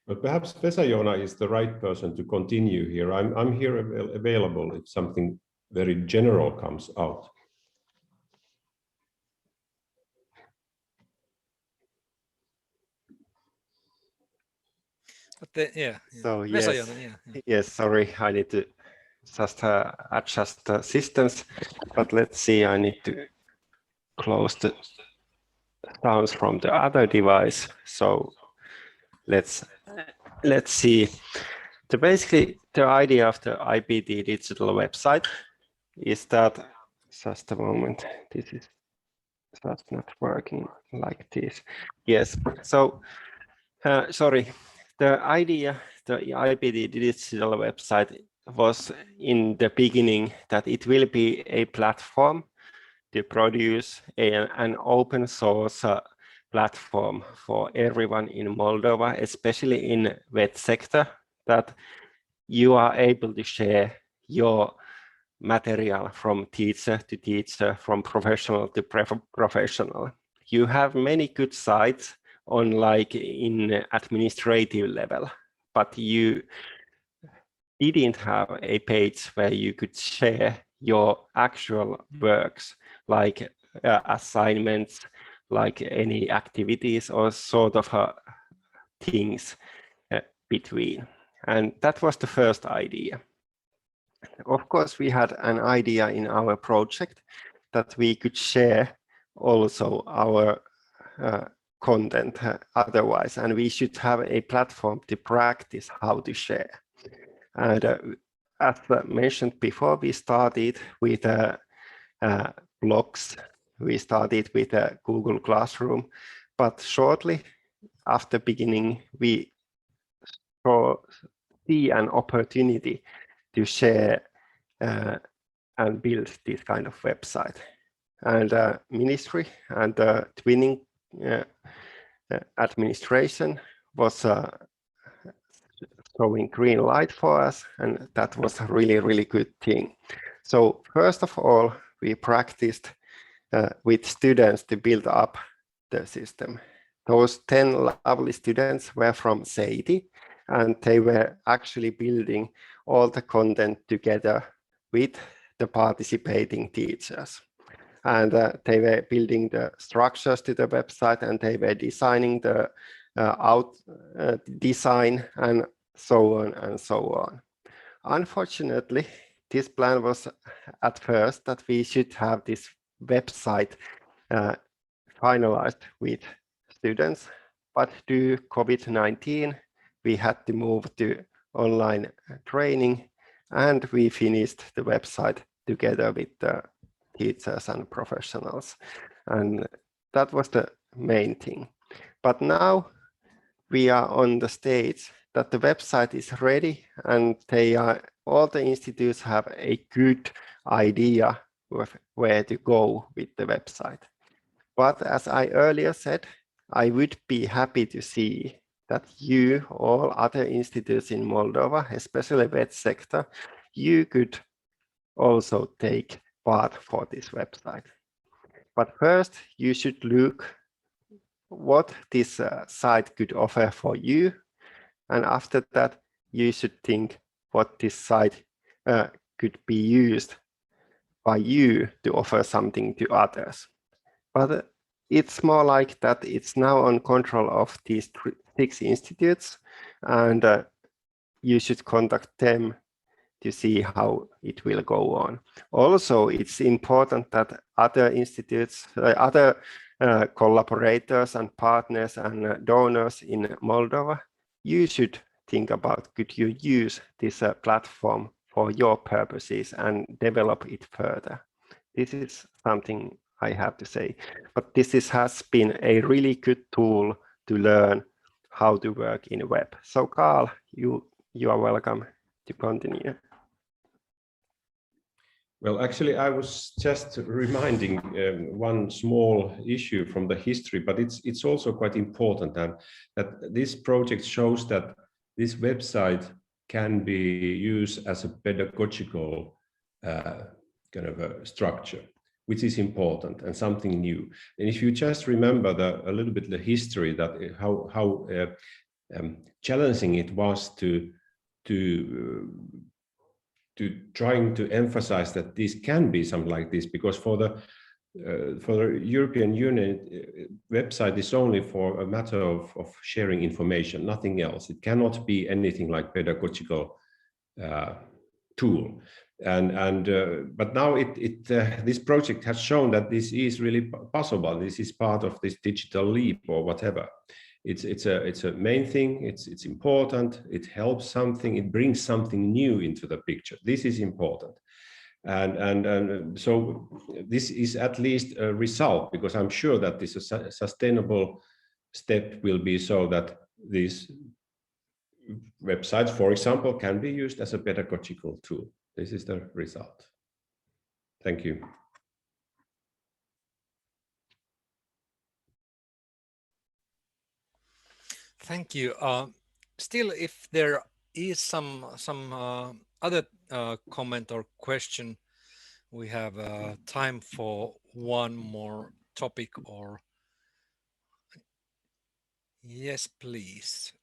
S4: But perhaps Vesa-Joona is the right person to continue here. I'm here available if something very general comes out.
S1: But yeah.
S2: So yes, sorry, I need to just adjust the systems, but let's see, I need to close the sounds from the other device. So let's see. So basically, the idea of the IPD digital website is that, just a moment, this is just not working like this. Yes, so sorry, the idea, the IPD digital website was in the beginning that it will be a platform to produce an open source platform for everyone in Moldova, especially in vet sector, that you are able to share your material from teacher to teacher, from professional to professional. You have many good sites on like in administrative level, but you didn't have a page where you could share your actual works, like assignments, like any activities or sort of things between. And that was the first idea. Of course, we had an idea in our project that we could share also our content otherwise, and we should have a platform to practice how to share. And as mentioned before, we started with blogs. We started with a Google Classroom, but shortly after beginning, we see an opportunity to share and build this kind of website. And ministry and the Twinning administration was showing green light for us, and that was a really, really good thing. So first of all, we practiced with students to build up the system. Those 10 lovely students were from CEETI, and they were actually building all the content together with the participating teachers. And they were building the structures to the website, and they were designing the design and so on and so on. Unfortunately, this plan was at first that we should have this website finalized with students, but due to COVID-19, we had to move to online training, and we finished the website together with the teachers and professionals. And that was the main thing. But now we are on the stage that the website is ready, and all the institutes have a good idea of where to go with the website. But as I earlier said, I would be happy to see that you, all other institutes in Moldova, especially vet sector, you could also take part for this website. But first, you should look what this site could offer for you. And after that, you should think what this site could be used by you to offer something to others. but it's more like that it's now on control of these 6 institutes, and you should contact them to see how it will go on. Also, it's important that other institutes, other collaborators and partners and donors in Moldova, you should think about, could you use this platform for your purposes and develop it further? This is something I have to say. But this has been a really good tool to learn how to work in web. So Carl, you are welcome to continue.
S4: Well, actually, I was just reminding one small issue from the history, but it's also quite important that this project shows that this website can be used as a pedagogical kind of a structure, which is important and something new. And if you just remember a little bit the history, that how challenging it was to trying to emphasize that this can be something like this, because for the European Union website is only for a matter of sharing information, nothing else. It cannot be anything like pedagogical tool. But now this project has shown that this is really possible. This is part of this digital leap or whatever. It's a main thing. It's important. It helps something. It brings something new into the picture. This is important, and so this is at least a result, because I'm sure that this sustainable step will be so that these websites, for example, can be used as a pedagogical tool. This is the result. Thank you.
S1: Thank you. Still, if there is some other comment or question, we have time for one more topic. Or yes, please.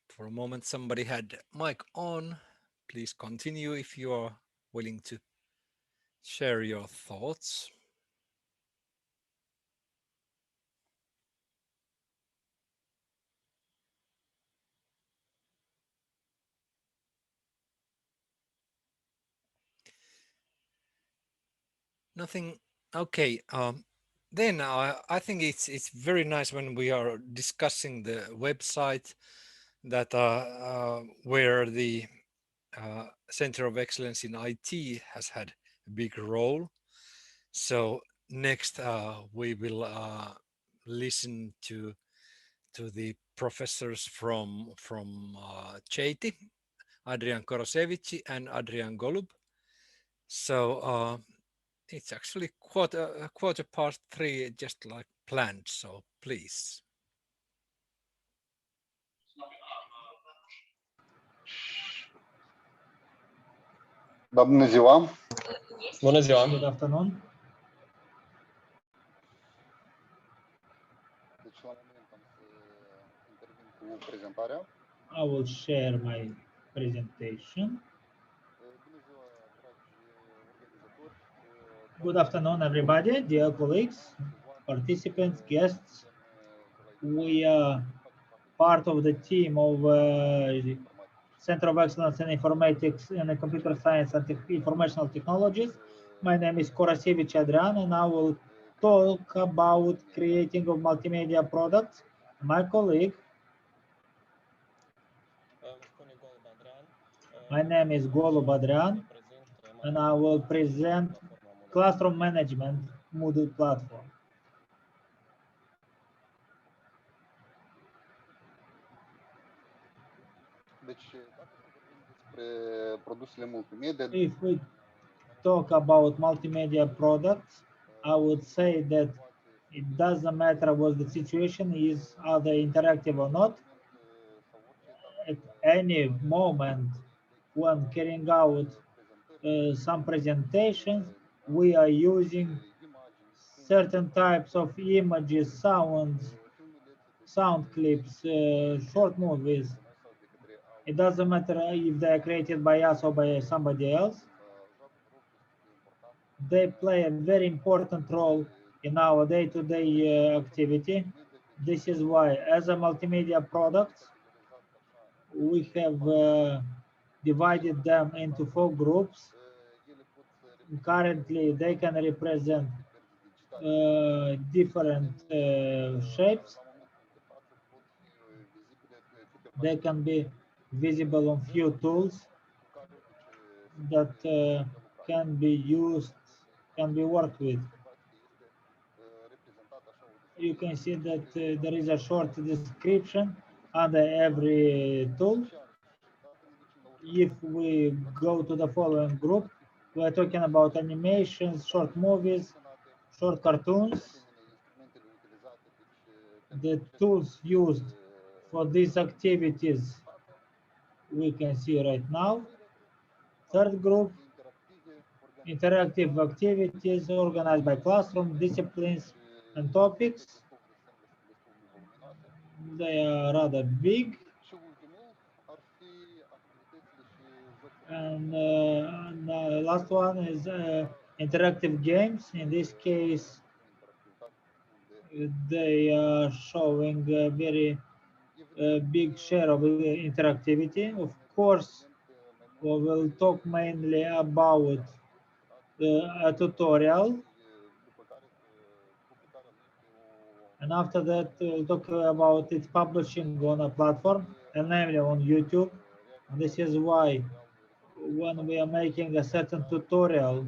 S1: For a moment, somebody had mic on. Please continue if you are willing to share your thoughts. Nothing. Okay. Then I think it's very nice when we are discussing the website that where the Center of Excellence in IT has had a big role. So next we will listen to the professors from CEEF, Adrian Korosevici and Adrian Golub. So it's actually quarter past 3, just like planned. So please.
S10: Da, bună ziua.
S5: Bună ziua. Good afternoon.
S10: Deci la moment am să intervin cu prezentarea.
S5: I will share my presentation. Good afternoon, everybody, dear colleagues, participants, guests. We are part of the team of Center of Excellence in Informatics and Computer Science and Informational Technologies. My name is Korosevici Adrian, and I will talk about creating of multimedia products. My colleague, my name is Golub Adrian, and I will present Classroom Management Moodle platform. If we talk about multimedia products, I would say that it doesn't matter what the situation is, are they interactive or not. At any moment when carrying out some presentations, we are using certain types of images, sounds, sound clips, short movies. It doesn't matter if they are created by us or by somebody else. they play a very important role in our day-to-day activity. This is why, as a multimedia product, we have divided them into 4 groups. Currently, they can represent different shapes. They can be visible on few tools that can be used, can be worked with. You can see that there is a short description under every tool. If we go to the following group, we're talking about animations, short movies, short cartoons. The tools used for these activities we can see right now. Third group, interactive activities organized by classroom, disciplines, and topics. They are rather big. And the last one is interactive games. In this case, they are showing a very big share of interactivity. Of course, we will talk mainly about a tutorial. And after that, we'll talk about its publishing on a platform, and namely on YouTube. And this is why when we are making a certain tutorial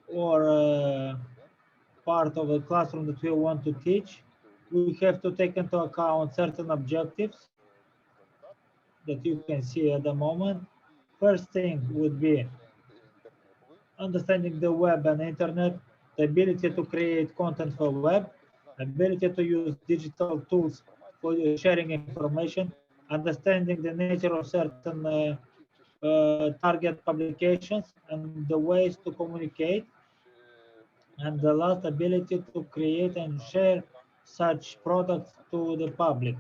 S5: or part of the classroom that we want to teach, we have to take into account certain objectives that you can see at the moment. First thing would be understanding the web and internet, the ability to create content for web, ability to use digital tools for sharing information, understanding the nature of certain target publications and the ways to communicate, and the last, ability to create and share such products to the public.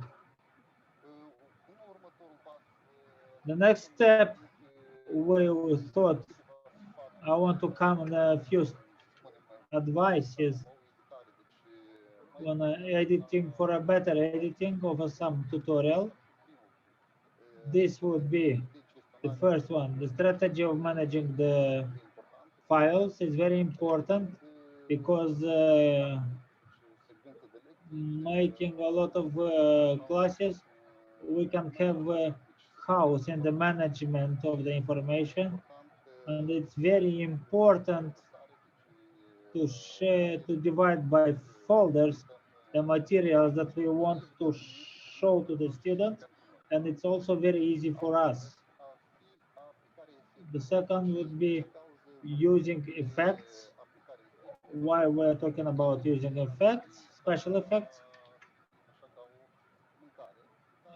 S5: The next step, we thought I want to come on a few advices when editing, for a better editing of some tutorial. This would be the first one. The strategy of managing the files is very important, because making a lot of classes, we can have a house in the management of the information, and it's very important to share, to divide by folders the materials that we want to show to the students, and it's also very easy for us. The second would be using effects. Why we're talking about using effects, special effects?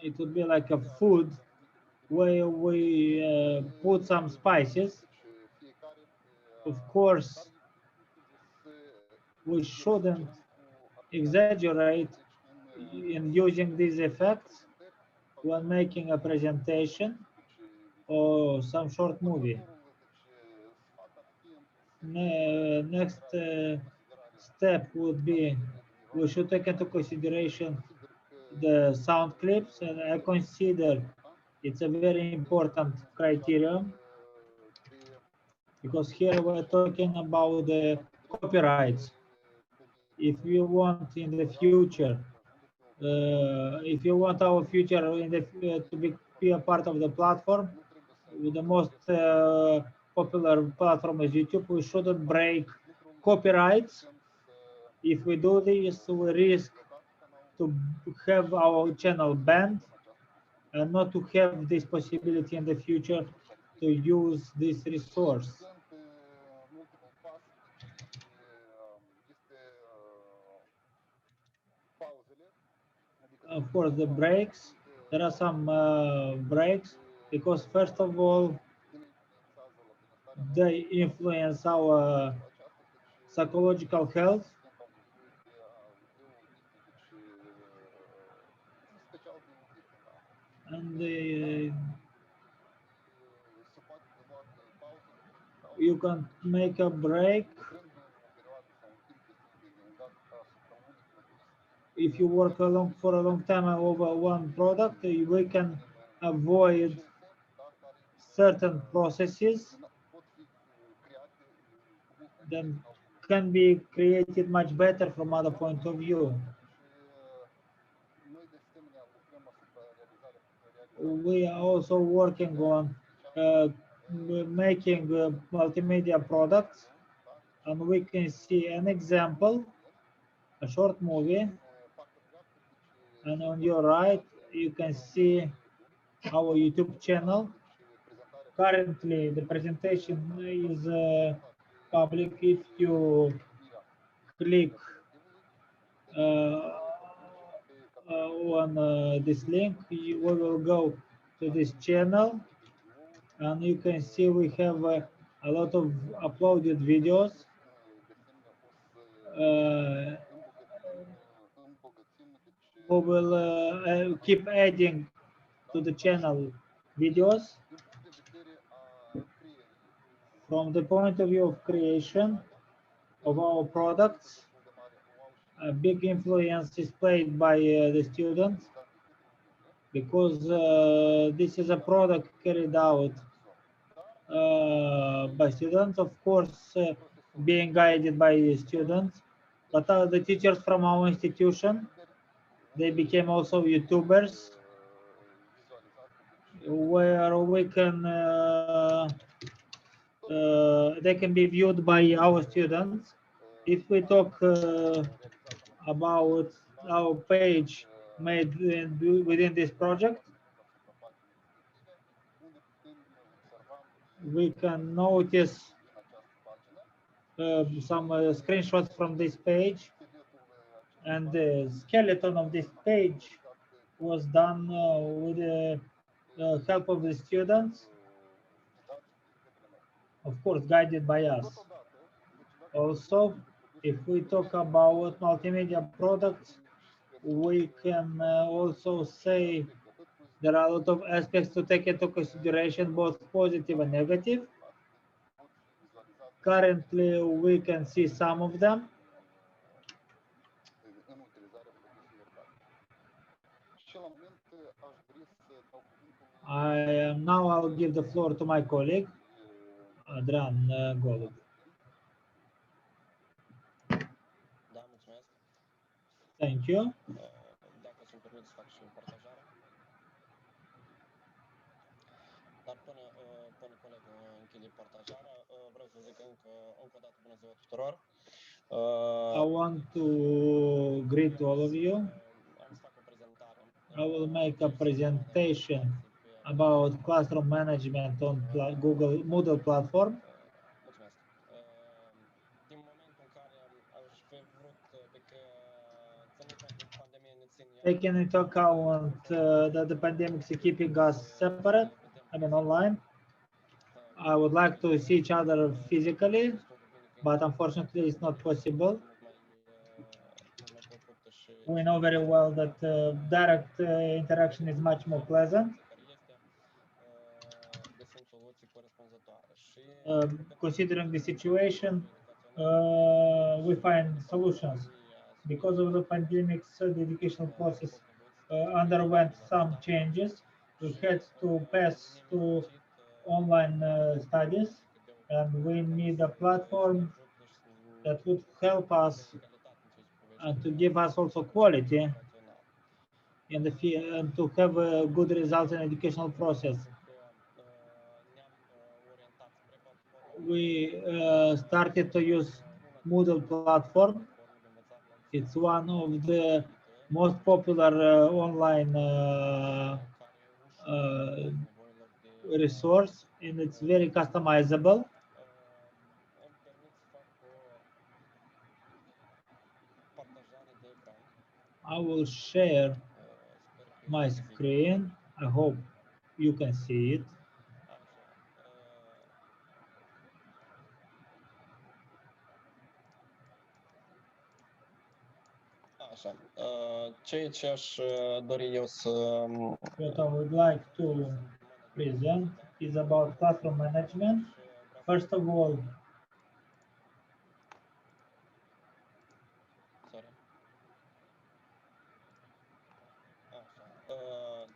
S5: It would be like a food where we put some spices. Of course, we shouldn't exaggerate in using these effects when making a presentation or some short movie. Next step would be, we should take into consideration the sound clips, and I consider it's a very important criterion, because here we're talking about the copyrights. If you want in the future, if you want our future in the to be a part of the platform, the most popular platform is YouTube, we shouldn't break copyrights. If we do this, we risk to have our channel banned and not to have this possibility in the future to use this resource. Of course, the breaks, there are some breaks, because first of all, they influence our psychological health. And you can make a break. If you work for a long time over one product, we can avoid certain processes that can be created much better from other point of view. We are also working on making multimedia products, and we can see an example, a short movie, and on your right you can see our YouTube channel. Currently the presentation is public. If you click on this link, we will go to this channel, and you can see we have a lot of uploaded videos. We will keep adding to the channel videos. From the point of view of creation of our products, a big influence is played by the students, because this is a product carried out by students, of course, being guided by students, but the teachers from our institution, they became also YouTubers, where we can they can be viewed by our students. If we talk about our page made within this project, we can notice some screenshots from this page, and the skeleton of this page was done with the help of the students, of course guided by us. Also, if we talk about multimedia products, we can also say there are a lot of aspects to take into consideration, both positive and negative. Currently, we can see some of them. Now I'll give the floor to my colleague, Adrian Golub. Thank you. I want to greet all of you. I will make a presentation about classroom management on Google Moodle platform. Taking into account that the pandemic is keeping us separate, I mean online, I would like to see each other physically, but unfortunately it's not possible. We know very well that direct interaction is much more pleasant. Considering the situation, we find solutions. Because of the pandemic, the educational process underwent some changes. We had to pass to online studies, and we need a platform that would help us and to give us also quality in the field, and to have a good results in educational process. We started to use Moodle platform. It's one of the most popular online resource, and it's very customizable. I will share my screen. I hope you can see it.
S11: Așa. Ce aș dori eu să...
S5: What I would like to present is about classroom management. First of all,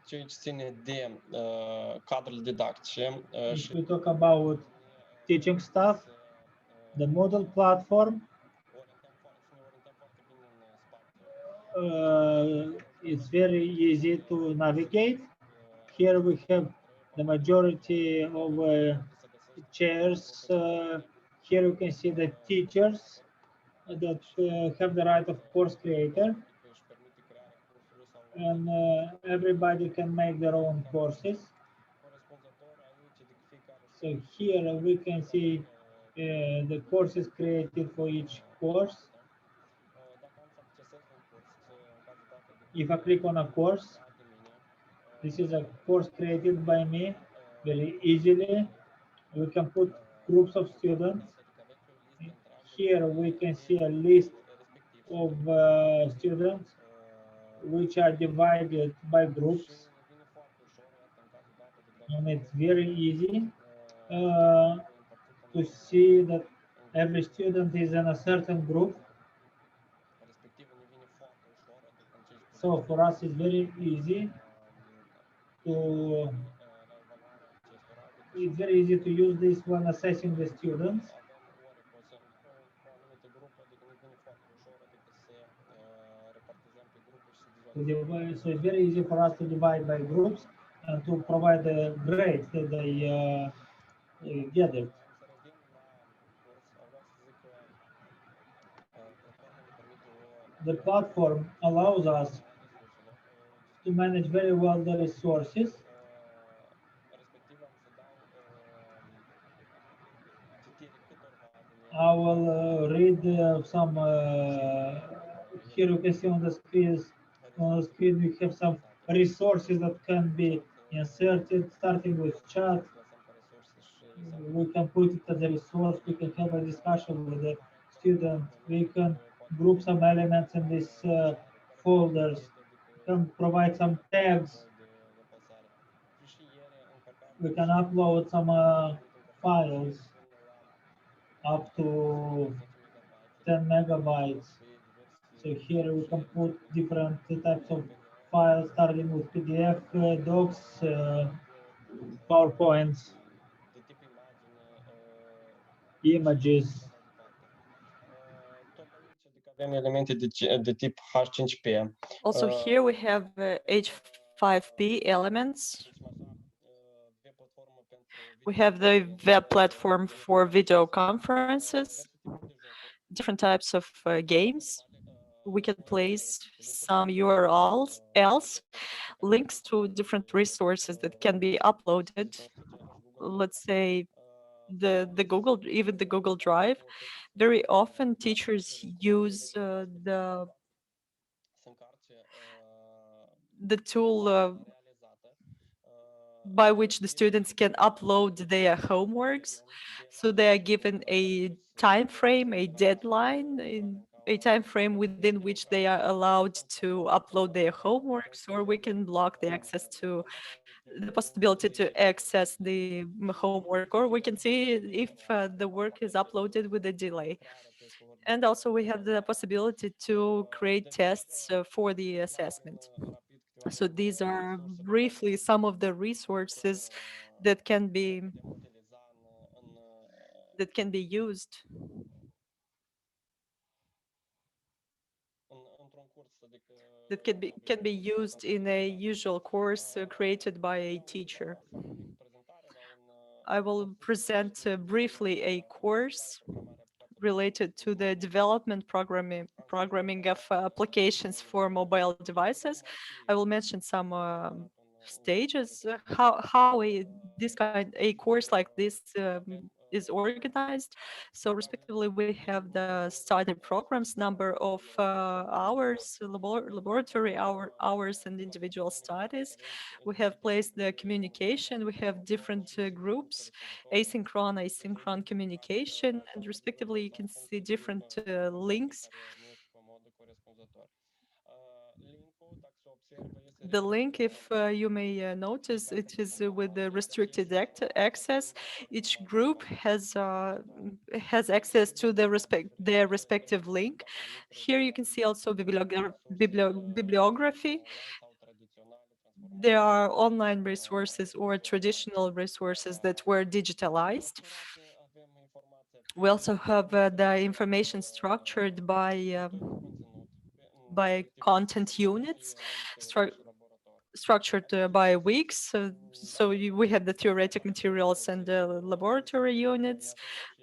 S11: ceea ce ține de cadrele didactice
S5: if we talk about teaching stuff, the Moodle platform, it's very easy to navigate. Here we have the majority of chairs. Here you can see the teachers that have the right of course creator, and everybody can make their own courses. So here we can see the courses created for each course. If I click on a course, this is a course created by me very easily. We can put groups of students. Here we can see a list of students which are divided by groups. And it's very easy to see that every student is in a certain group. So for us, it's very easy to use this when assessing the students. So it's very easy for us to divide by groups and to provide the grades that they gathered. The platform allows us to manage very well the resources. I will read some. Here you can see on the screen. On the screen, we have some resources that can be inserted, starting with chat. We can put it as a resource. We can have a discussion with the student. We can group some elements in these folders. We can provide some tags. We can upload some files up to 10 megabytes. So here we can put different types of files, starting with PDF, docs, PowerPoints, images.
S8: Also here we have H5P elements. We have the web platform for video conferences, different types of games. We can place some URLs, links to different resources that can be uploaded. Let's say the Google Drive. Very often teachers use the tool by which the students can upload their homeworks. So they are given a time frame, a deadline, a time frame within which they are allowed to upload their homeworks, or we can block the access to the possibility to access the homework, or we can see if the work is uploaded with a delay. And also we have the possibility to create tests for the assessment. So these are briefly some of the resources that can be used. That can be used in a usual course created by a teacher. I will present briefly a course related to the development programming of applications for mobile devices. I will mention some stages, how a course like this is organized. So respectively, we have the study programs, number of hours, laboratory hours and individual studies. We have placed the communication. We have different groups, asynchronous communication, and respectively, you can see different links. The link, if you may notice, it is with the restricted access. Each group has access to their respective link. Here you can see also bibliography. There are online resources or traditional resources that were digitalized. We also have the information structured by content units, structured by weeks. We have the theoretic materials and the laboratory units.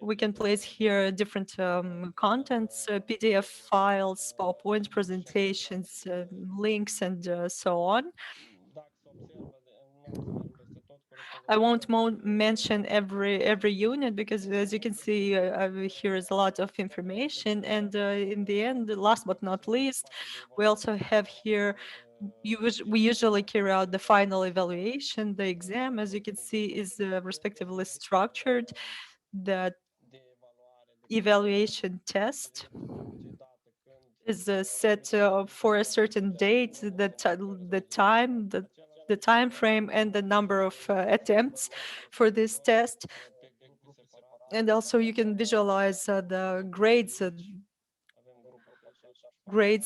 S8: We can place here different contents, PDF files, PowerPoint presentations, links, and so on. I won't mention every unit because, as you can see, here is a lot of information. And in the end, last but not least, we also have here, we usually carry out the final evaluation. The exam, as you can see, is respectively structured. The evaluation test is set for a certain date, the time frame, and the number of attempts for this test. And also you can visualize the grades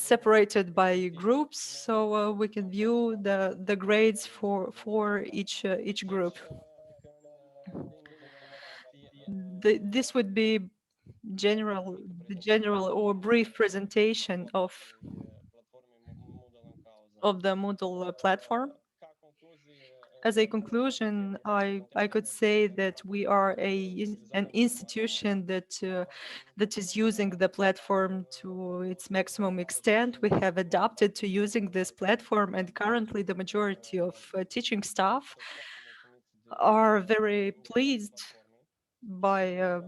S8: separated by groups, so we can view the grades for each group. This would be the general or brief presentation of the Moodle platform. As a conclusion, I could say that we are an institution that is using the platform to its maximum extent. We have adapted to using this platform, and currently the majority of teaching staff are very pleased by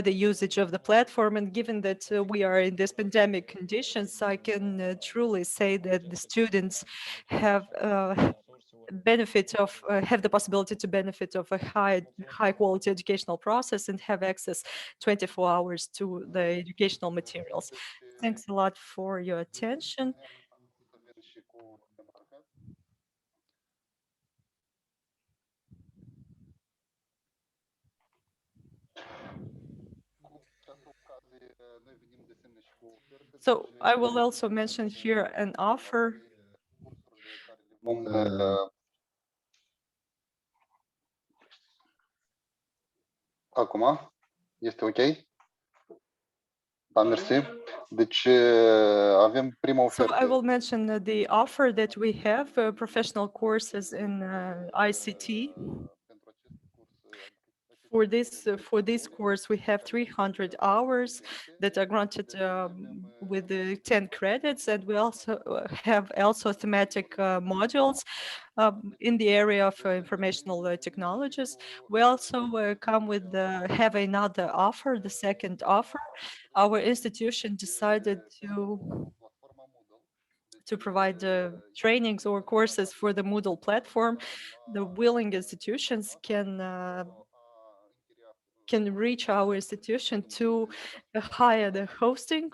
S8: the usage of the platform. And given that we are in this pandemic conditions, I can truly say that the students have have the possibility to benefit of a high quality educational process and have access 24 hours to the educational materials. Thanks a lot for your attention. So I will also mention here an offer.
S10: Acum este ok? Da, mersi. Deci avem prima ofertă.
S8: So I will mention the offer that we have, professional courses in ICT. For this course, we have 300 hours that are granted with 10 credits, and we also have thematic modules in the area of informational technologies. We also have another offer, the second offer. Our institution decided to provide trainings or courses for the Moodle platform. The willing institutions can reach our institution to hire the hosting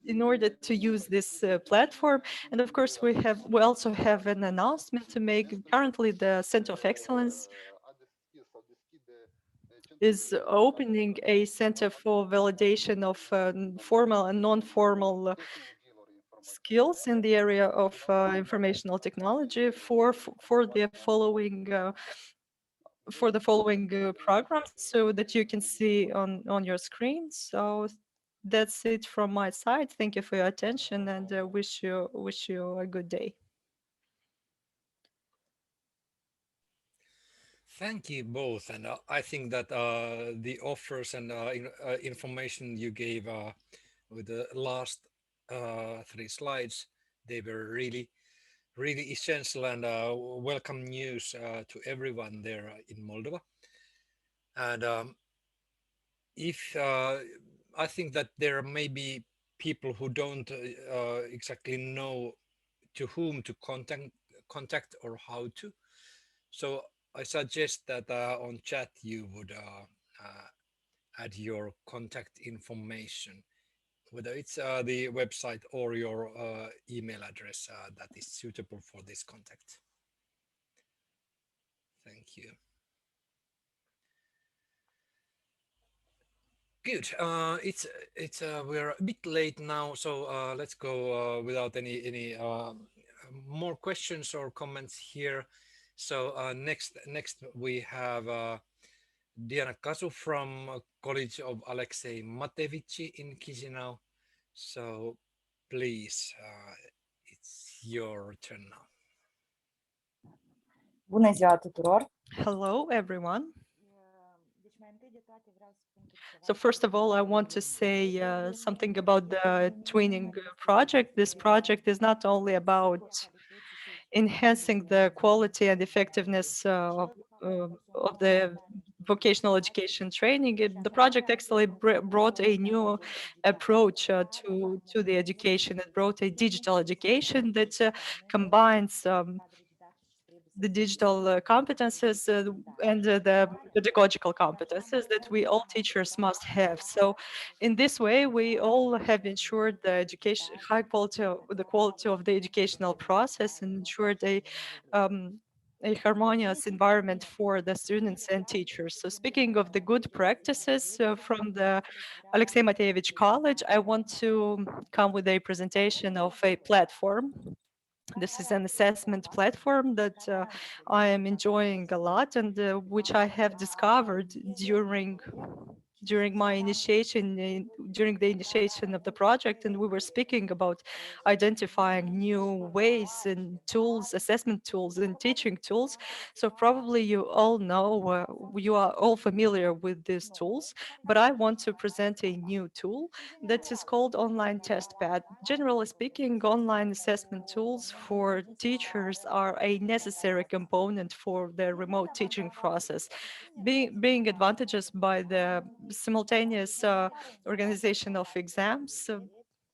S8: in order to use this platform. And of course, we also have an announcement to make. Currently, the Center of Excellence is opening a center for validation of formal and non-formal skills in the area of informational technology for the following programs, so that you can see on your screen. So that's it from my side. Thank you for your attention, and wish you a good day.
S1: Thank you both, and I think that the offers and information you gave with the last 3 slides, they were really essential and welcome news to everyone there in Moldova. And I think that there may be people who don't exactly know to whom to contact or how to. So I suggest that on chat you would add your contact information whether it's the website or your email address that is suitable for this contact. Thank you. Good. We're a bit late now, so let's go without any more questions or comments here. So next we have Diana Kasu from College of Alexei Matevici in Chisinau. So please, it's your turn now.
S12: Bună ziua tuturor!
S8: Hello, everyone. So first of all, I want to say something about the Twinning project. This project is not only about enhancing the quality and effectiveness of the vocational education training. The project actually brought a new approach to the education. It brought a digital education that combines the digital competences and the pedagogical competences that we all teachers must have. So in this way, we all have ensured the education, the quality of the educational process, and ensured a harmonious environment for the students and teachers. So speaking of the good practices from the Alexei Mateyevich College, I want to come with a presentation of a platform. This is an assessment platform that I am enjoying a lot, and which I have discovered during my initiation, during the initiation of the project, and we were speaking about identifying new ways and tools, assessment tools and teaching tools. So probably you all know, you are all familiar with these tools, but I want to present a new tool that is called Online Test Pad. Generally speaking, online assessment tools for teachers are a necessary component for the remote teaching process, being advantages by the simultaneous organization of exams,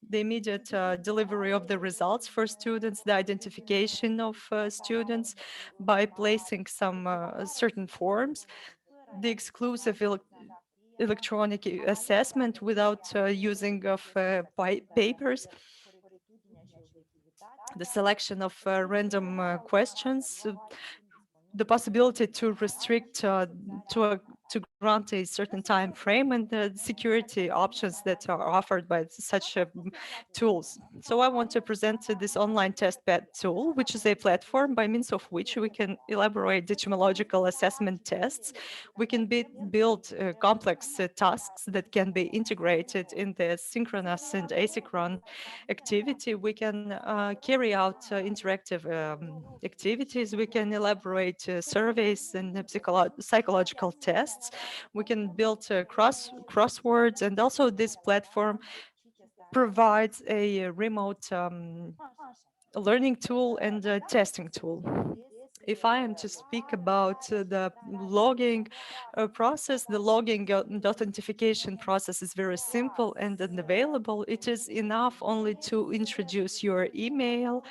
S8: the immediate delivery of the results for students, the identification of students by placing some certain forms, the exclusive electronic assessment without using of papers, the selection of random questions, the possibility to restrict to grant a certain time frame, and the security options that are offered by such tools. So I want to present this online test bed tool, which is a platform by means of which we can elaborate etymological assessment tests. We can build complex tasks that can be integrated in the synchronous and asynchronous activity. We can carry out interactive activities. We can elaborate surveys and psychological tests. We can build crosswords, and also this platform provides a remote learning tool and a testing tool. If I am to speak about the logging process, the logging and authentication process is very simple and available. It is enough only to introduce your email,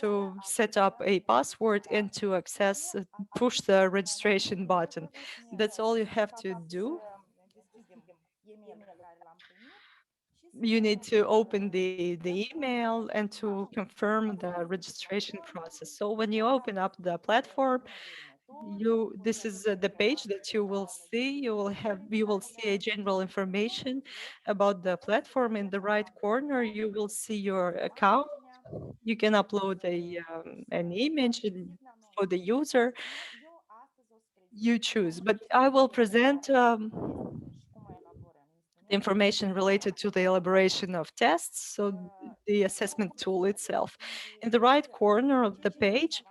S8: to set up a password, and to access, push the registration button. That's all you have to do. You need to open the email and to confirm the registration process. So when you open up the platform, this is the page that you will see. You will see a general information about the platform. In the right corner, you will see your account. You can upload an image for the user you choose. But I will present information related to the elaboration of tests, so the assessment tool itself. In the right corner of the page,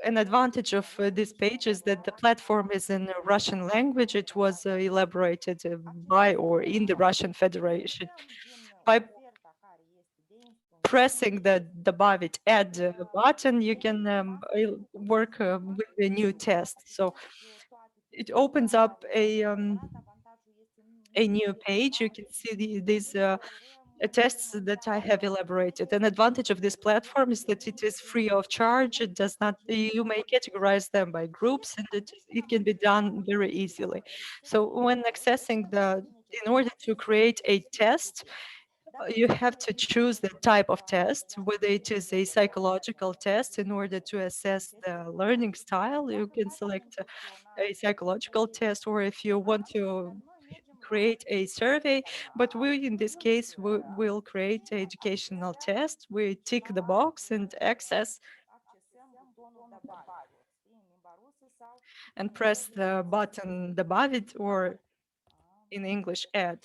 S8: an advantage of this page is that the platform is in Russian language. It was elaborated by or in the Russian Federation. By pressing the above it add button, you can work with the new test. So it opens up a new page. You can see these tests that I have elaborated. An advantage of this platform is that it is free of charge. It does not, you may categorize them by groups, and it can be done very easily. So when accessing the in order to create a test, you have to choose the type of test, whether it is a psychological test in order to assess the learning style. You can select a psychological test, or if you want to create a survey, but we, in this case, will create an educational test. We tick the box and access and press the button above it, or in English, add.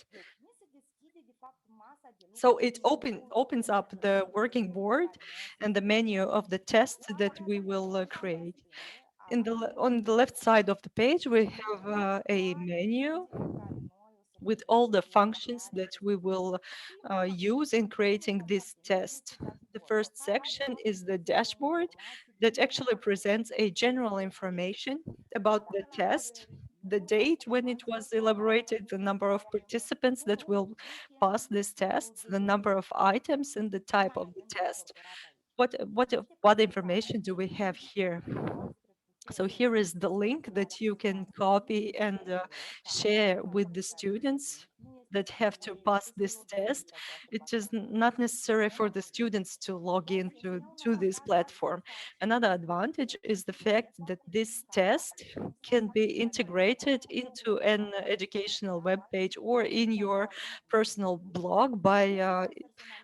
S8: So it opens up the working board and the menu of the tests that we will create. On the left side of the page, we have a menu with all the functions that we will use in creating this test. The first section is the dashboard that actually presents a general information about the test, the date when it was elaborated, the number of participants that will pass this test, the number of items, and the type of the test. What information do we have here? So here is the link that you can copy and share with the students that have to pass this test. It is not necessary for the students to log into this platform. Another advantage is the fact that this test can be integrated into an educational web page or in your personal blog by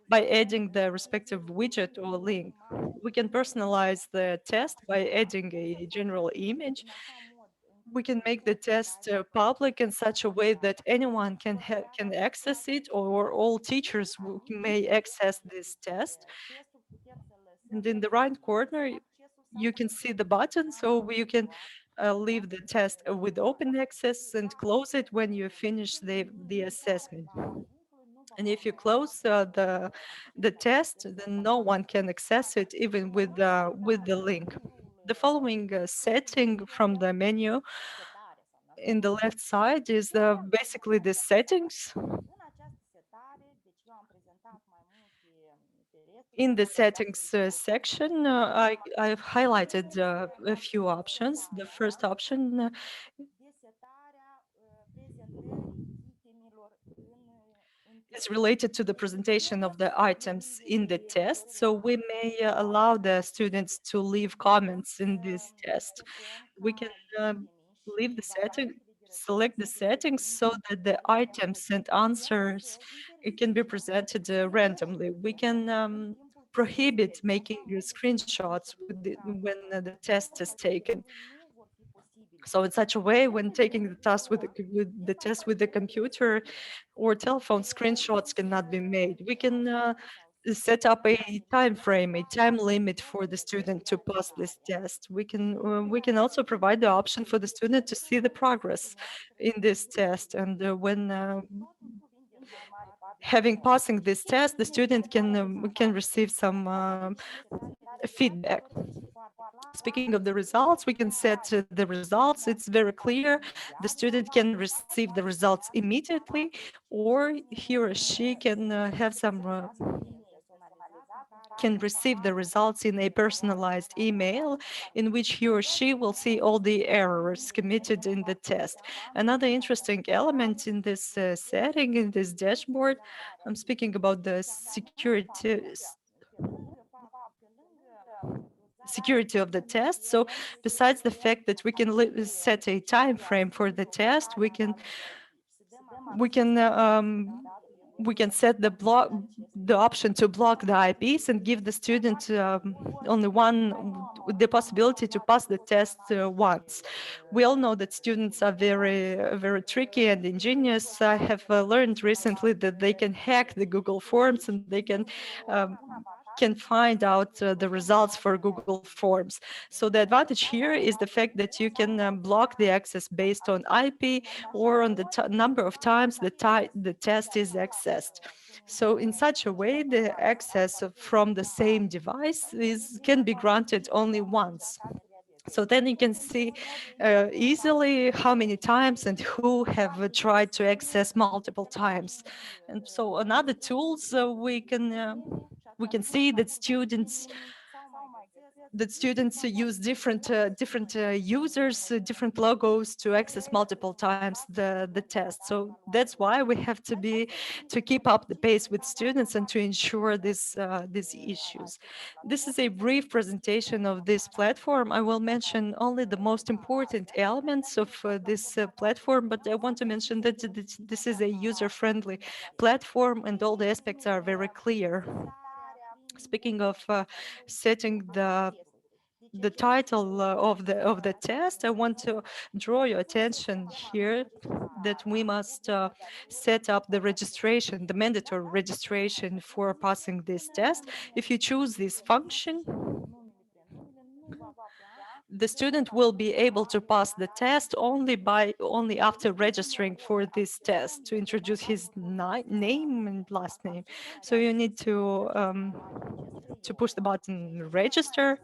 S8: adding the respective widget or link. We can personalize the test by adding a general image. We can make the test public in such a way that anyone can access it, or all teachers may access this test. And in the right corner, you can see the button, so you can leave the test with open access and close it when you finish the assessment. And if you close the test, then no one can access it, even with the link. The following setting from the menu in the left side is basically the settings. In the settings section, I've highlighted a few options. The first option is related to the presentation of the items in the test. So we may allow the students to leave comments in this test. We can leave the setting, select the settings so that the items and answers, it can be presented randomly. We can prohibit making screenshots when the test is taken. So in such a way, when taking the test with the computer or telephone, screenshots cannot be made. We can set up a time frame, a time limit for the student to pass this test. We can also provide the option for the student to see the progress in this test, and when having passing this test, the student can receive some feedback. Speaking of the results, we can set the results. It's very clear. The student can receive the results immediately, or he or she can have some can receive the results in a personalized email in which he or she will see all the errors committed in the test. Another interesting element in this setting, in this dashboard, I'm speaking about the security of the test. So besides the fact that we can set a time frame for the test, we can set the option to block the IPs and give the student only the possibility to pass the test once. We all know that students are very tricky and ingenious. I have learned recently that they can hack the Google Forms, and they can find out the results for Google Forms. So the advantage here is the fact that you can block the access based on IP or on the number of times the test is accessed. So in such a way, the access from the same device can be granted only once. So then you can see easily how many times and who have tried to access multiple times. And so on other tools, we can see that students that students use different users, different logos to access multiple times the test. So that's why we have to keep up the pace with students and to ensure these issues. This is a brief presentation of this platform. I will mention only the most important elements of this platform, but I want to mention that this is a user-friendly platform and all the aspects are very clear. Speaking of setting the title of the test, I want to draw your attention here that we must set up the registration, the mandatory registration for passing this test. If you choose this function, the student will be able to pass the test only after registering for this test to introduce his name and last name. So you need to push the button register,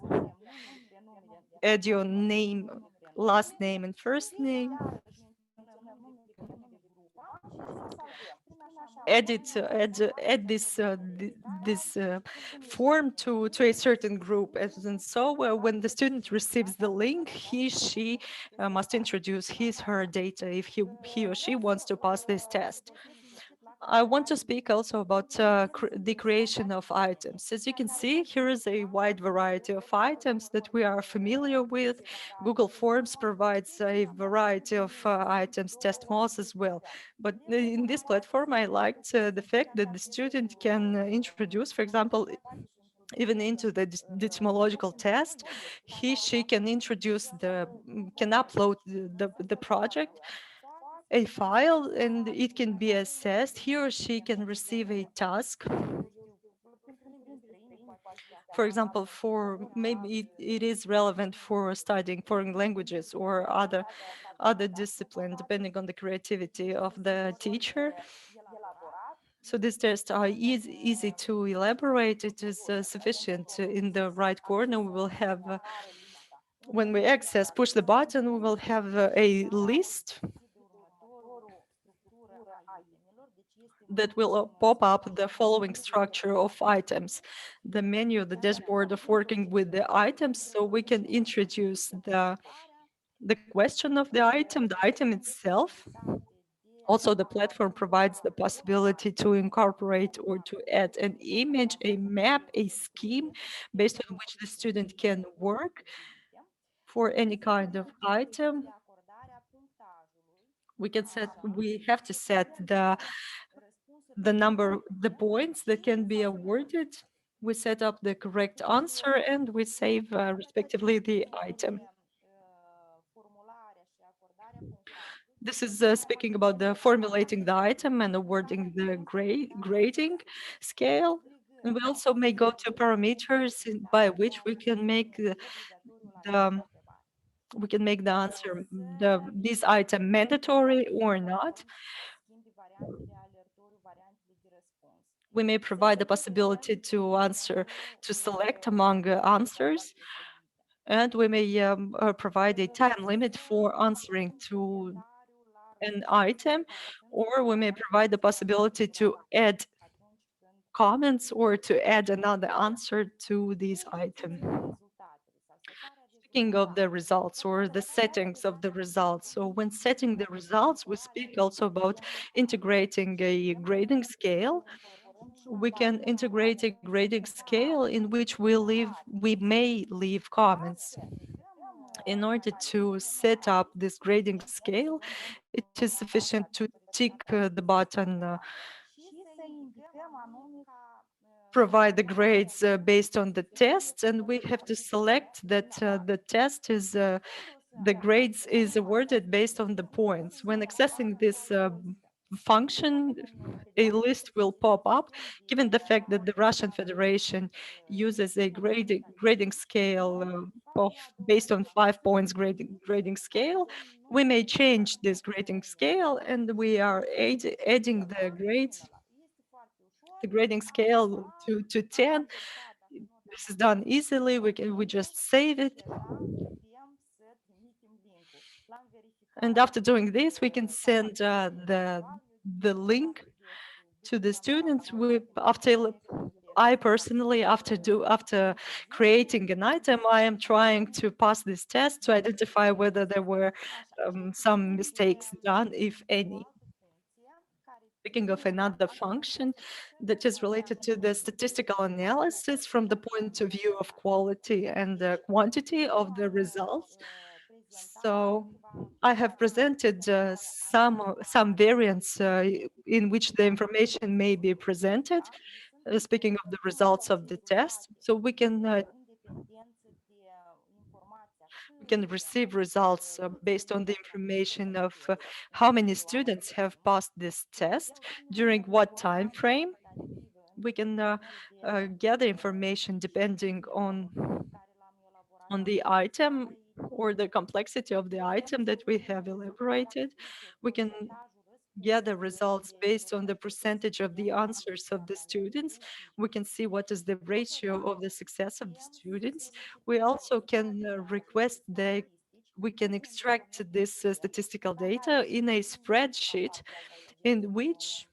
S8: add your name, last name and first name, add this form to a certain group, and so when the student receives the link, she must introduce her data if he or she wants to pass this test. I want to speak also about the creation of items. As you can see, here is a wide variety of items that we are familiar with. Google Forms provides a variety of items, test mods as well. But in this platform, I liked the fact that the student can introduce, for example, even into the etymological test, she can upload the project, a file, and it can be assessed. He or she can receive a task. For example, maybe it is relevant for studying foreign languages or other discipline, depending on the creativity of the teacher. So these tests are easy to elaborate. It is sufficient. In the right corner, we will have, when we push the button, we will have a list that will pop up the following structure of items. The menu, the dashboard of working with the items, so we can introduce the question of the item itself. Also, the platform provides the possibility to incorporate or to add an image, a map, a scheme based on which the student can work for any kind of item. We have to set the number, the points that can be awarded. We set up the correct answer and we save respectively the item. This is speaking about the formulating the item and awarding the grading scale. And we also may go to parameters by which we can make the answer, this item mandatory or not. We may provide the possibility to select among answers, and we may provide a time limit for answering to an item, or we may provide the possibility to add comments or to add another answer to this item. Speaking of the results or the settings of the results, so when setting the results, we speak also about integrating a grading scale. We can integrate a grading scale in which we may leave comments. In order to set up this grading scale, it is sufficient to tick the button provide the grades based on the tests, and we have to select that the test is the grades is awarded based on the points. When accessing this function, a list will pop up. Given the fact that the Russian Federation uses a grading scale based on 5 points grading scale, we may change this grading scale, and we are adding the grades, the grading scale to 10. This is done easily. We just save it. And after doing this, we can send the link to the students. I personally, after creating an item, I am trying to pass this test to identify whether there were some mistakes done, if any. Speaking of another function that is related to the statistical analysis from the point of view of quality and the quantity of the results. So I have presented some variants in which the information may be presented, speaking of the results of the test. So we can receive results based on the information of how many students have passed this test, during what time frame. We can gather information depending on the item or the complexity of the item that we have elaborated. We can gather results based on the percentage of the answers of the students. We can see what is the ratio of the success of the students. We also can we can extract this statistical data in a spreadsheet in which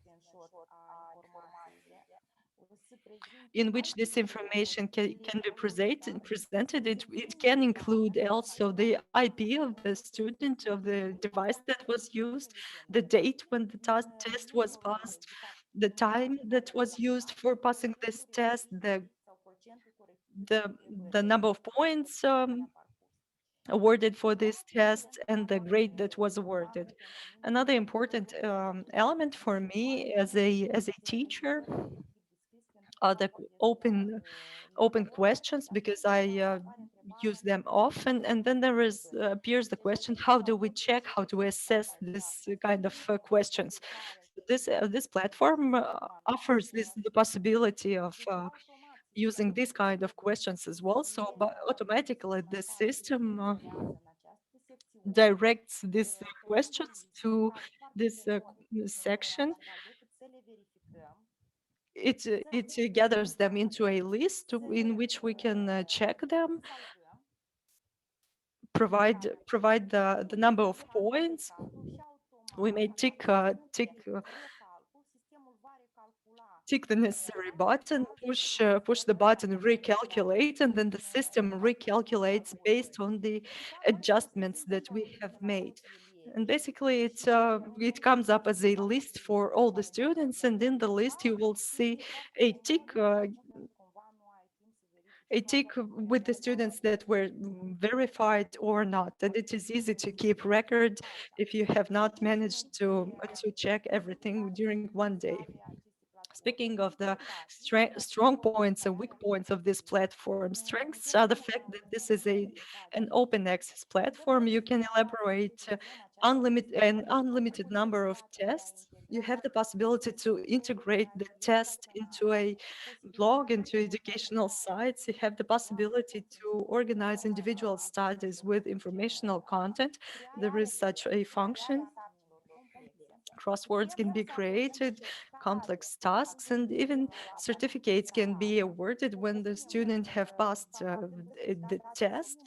S8: this information can be presented. It can include also the IP of the student, of the device that was used, the date when the test was passed, the time that was used for passing this test, the number of points awarded for this test, and the grade that was awarded. Another important element for me as a teacher are the open questions, because I use them often. And then there appears the question, how do we check, how do we assess this kind of questions? This platform offers the possibility of using this kind of questions as well. So automatically the system directs these questions to this section. It gathers them into a list in which we can check them, provide the number of points. We may tick the necessary button, push the button, recalculate, and then the system recalculates based on the adjustments that we have made. And basically, it comes up as a list for all the students, and in the list you will see a tick with the students that were verified or not. And it is easy to keep record if you have not managed to check everything during one day. Speaking of the strong points and weak points of this platform, strengths are the fact that this is an open access platform. You can elaborate an unlimited number of tests. You have the possibility to integrate the test into a blog, into educational sites. You have the possibility to organize individual studies with informational content. There is such a function. Crosswords can be created, complex tasks, and even certificates can be awarded when the student have passed the test.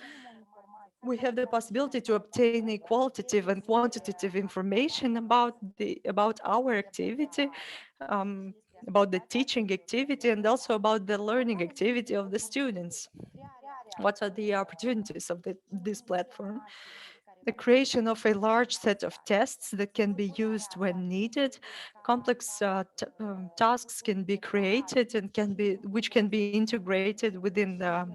S8: We have the possibility to obtain a qualitative and quantitative information about our activity, about the teaching activity, and also about the learning activity of the students. What are the opportunities of this platform? The creation of a large set of tests that can be used when needed. Complex tasks can be created and which can be integrated within the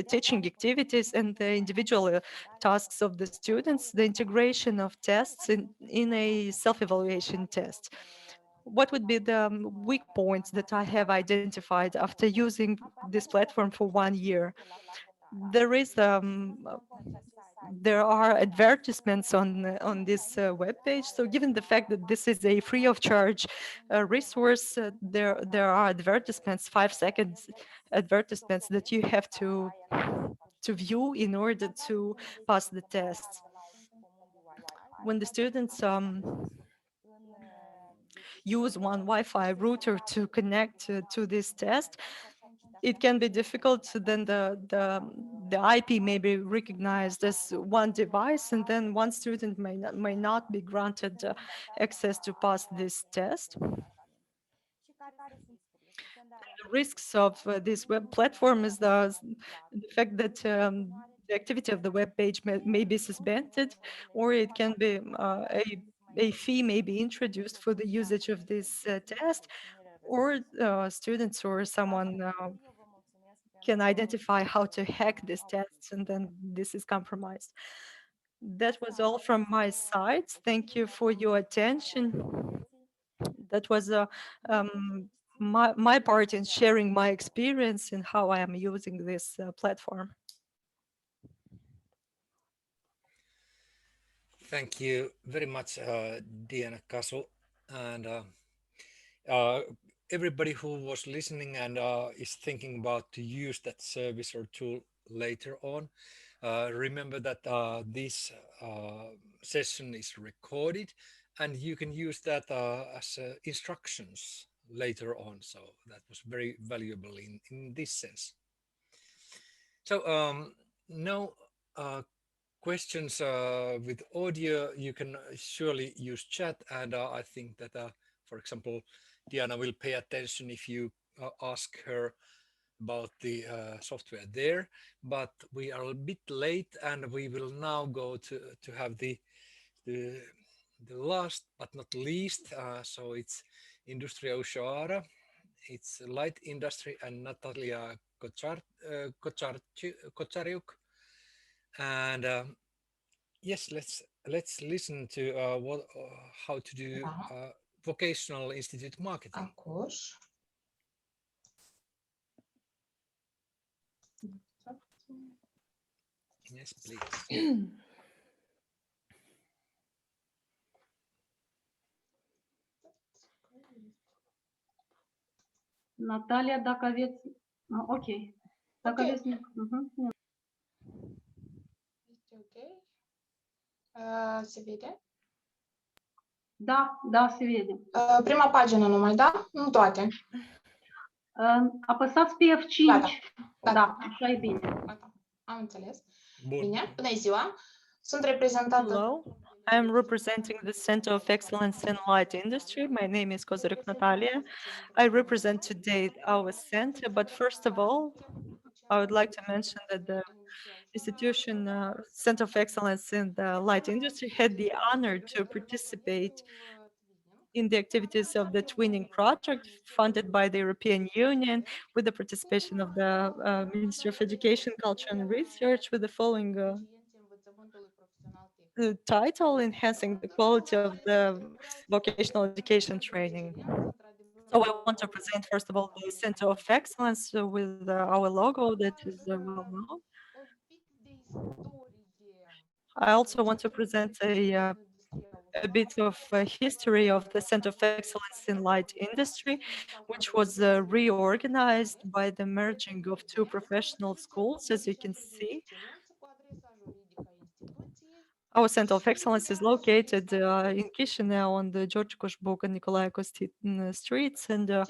S8: teaching activities and the individual tasks of the students. The integration of tests in a self-evaluation test. What would be the weak points that I have identified after using this platform for 1 year? There are advertisements on this web page. So given the fact that this is a free of charge resource, there are advertisements, 5-second advertisements that you have to view in order to pass the test. When the students use one Wi-Fi router to connect to this test, it can be difficult. Then the IP may be recognized as one device, and then one student may not be granted access to pass this test. the risks of this web platform is the fact that the activity of the web page may be suspended, or it can be a fee may be introduced for the usage of this test, or students or someone can identify how to hack these tests, and then this is compromised. That was all from my side. Thank you for your attention. That was my part in sharing my experience and how I am using this platform.
S1: Thank you very much, Diana Kasu, and everybody who was listening and is thinking about to use that service or tool later on. Remember that this session is recorded, and you can use that as instructions later on. So that was very valuable in this sense. So now questions with audio, you can surely use chat, and I think that, for example, Diana will pay attention if you ask her about the software there, but we are a bit late, and we will now go to have the last but not least. So it's Industria Ușoară, it's light industry, and Natalia Kocariuk. And yes, let's listen to how to do vocational institute marketing. Yes, please.
S3: Natalia, dacă aveți... Ok. Dacă aveți...
S6: Ok. Se vede?
S3: Da, se vede.
S6: Prima pagină numai, da? Nu toate.
S3: Apăsați pe F5. Da, așa e bine.
S6: Am înțeles. Bine, bună ziua. Sunt reprezentată...
S8: Hello, I am representing the Center of Excellence in Light Industry. My name is Kozaruk Natalia. I represent today our center, but first of all, I would like to mention that the institution, Center of Excellence in the Light Industry, had the honor to participate in the activities of the Twinning project funded by the European Union, with the participation of the Ministry of Education, Culture and Research, with the following title, Enhancing the Quality of the Vocational Education Training. So I want to present, first of all, the Center of Excellence with our logo that is well known. I also want to present a bit of history of the Center of Excellence in Light Industry, which was reorganized by the merging of two professional schools, as you can see. Our Center of Excellence is located in Chișinău on the George Coșbuc and Nicolae Costin streets, and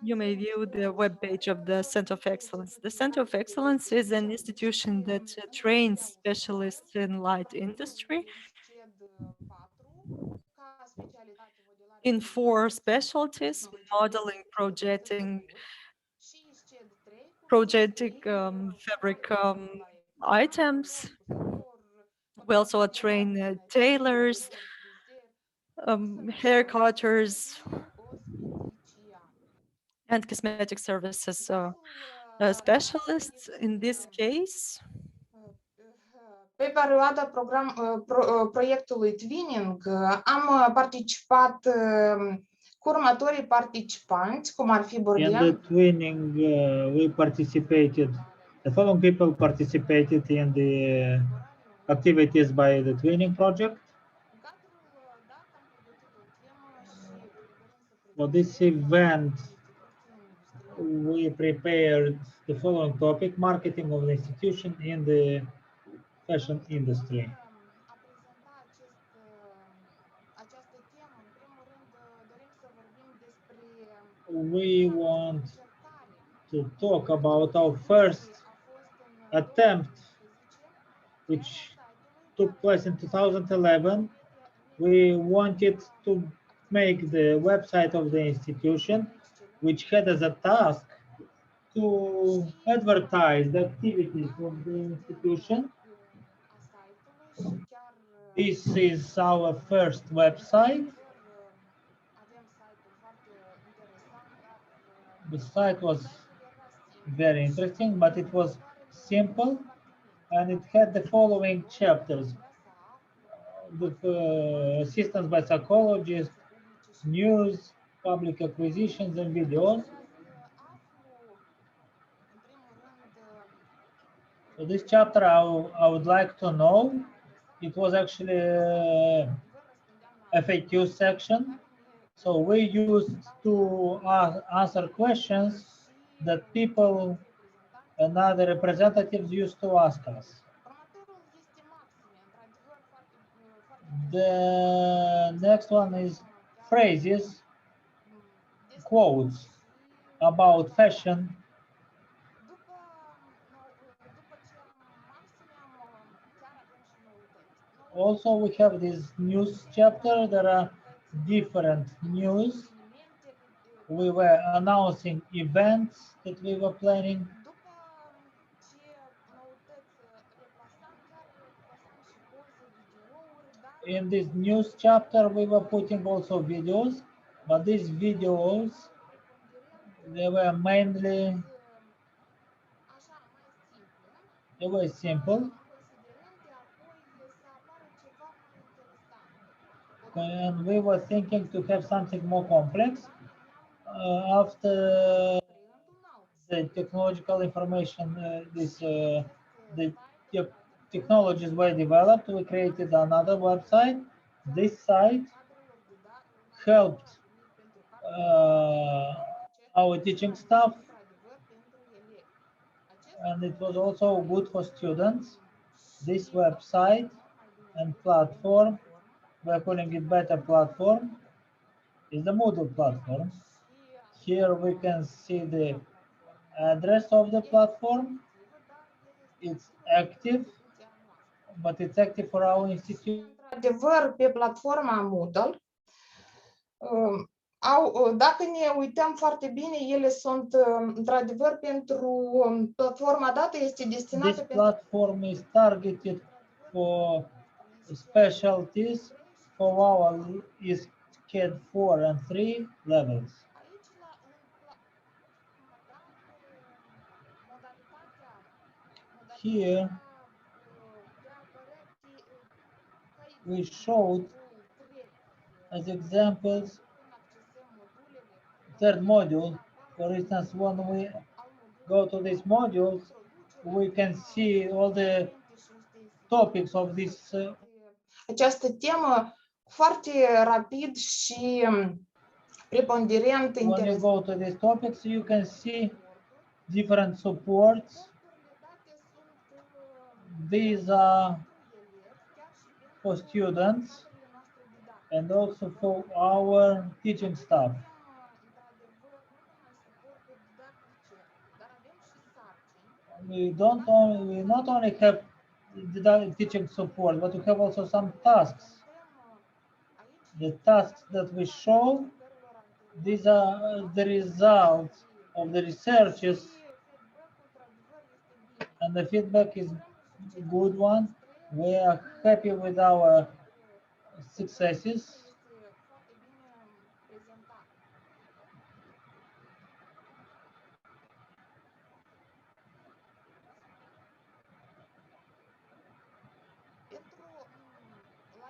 S8: you may view the webpage of the Center of Excellence. The Center of Excellence is an institution that trains specialists in light industry in 4 specialties: modeling, projecting fabric items. We also train tailors, hair cutters, and cosmetic services specialists. In this case,
S6: pe perioada proiectului Twinning am participat cu următorii participanți, cum ar fi Bordean.
S5: In the Twinning, we participated. The following people participated in the activities by the Twinning project. For this event, we prepared the following topic: marketing of the institution in the fashion industry. We want to talk about our first attempt, which took place in 2011. We wanted to make the website of the institution which had as a task to advertise the activities of the institution. This is our first website. The site was very interesting, but it was simple, and it had the following chapters: the assistance by psychologists, news, public acquisitions, and videos. So this chapter I would like to know. It was actually a FAQ section. So we used to answer questions that people and other representatives used to ask us. The next one is phrases, quotes about fashion. Also, we have this news chapter. There are different news. We were announcing events that we were planning. In this news chapter, we were putting also videos, but these videos, they were mainly, they were simple. And we were thinking to have something more complex. After the technological information, the technologies were developed, we created another website. This site helped our teaching staff, and it was also good for students. This website and platform, we're calling it Better Platform, is the Moodle platform. Here we can see the address of the platform. It's active, but it's active for our institute.
S6: Într-adevăr, pe platforma Moodle, dacă ne uităm foarte bine, ele sunt într-adevăr pentru platforma dată este destinată
S5: This platform is targeted for specialties for our ISCED 4 and 3 levels. Here we showed as examples third module. For instance, when we go to these modules, we can see all the topics of this.
S6: Această temă foarte rapid și preponderent
S5: When you go to these topics, you can see different supports. These are for students and also for our teaching staff. We not only have the teaching support, but we have also some tasks. The tasks that we show, these are the results of the researches, and the feedback is a good one. We are happy with our successes.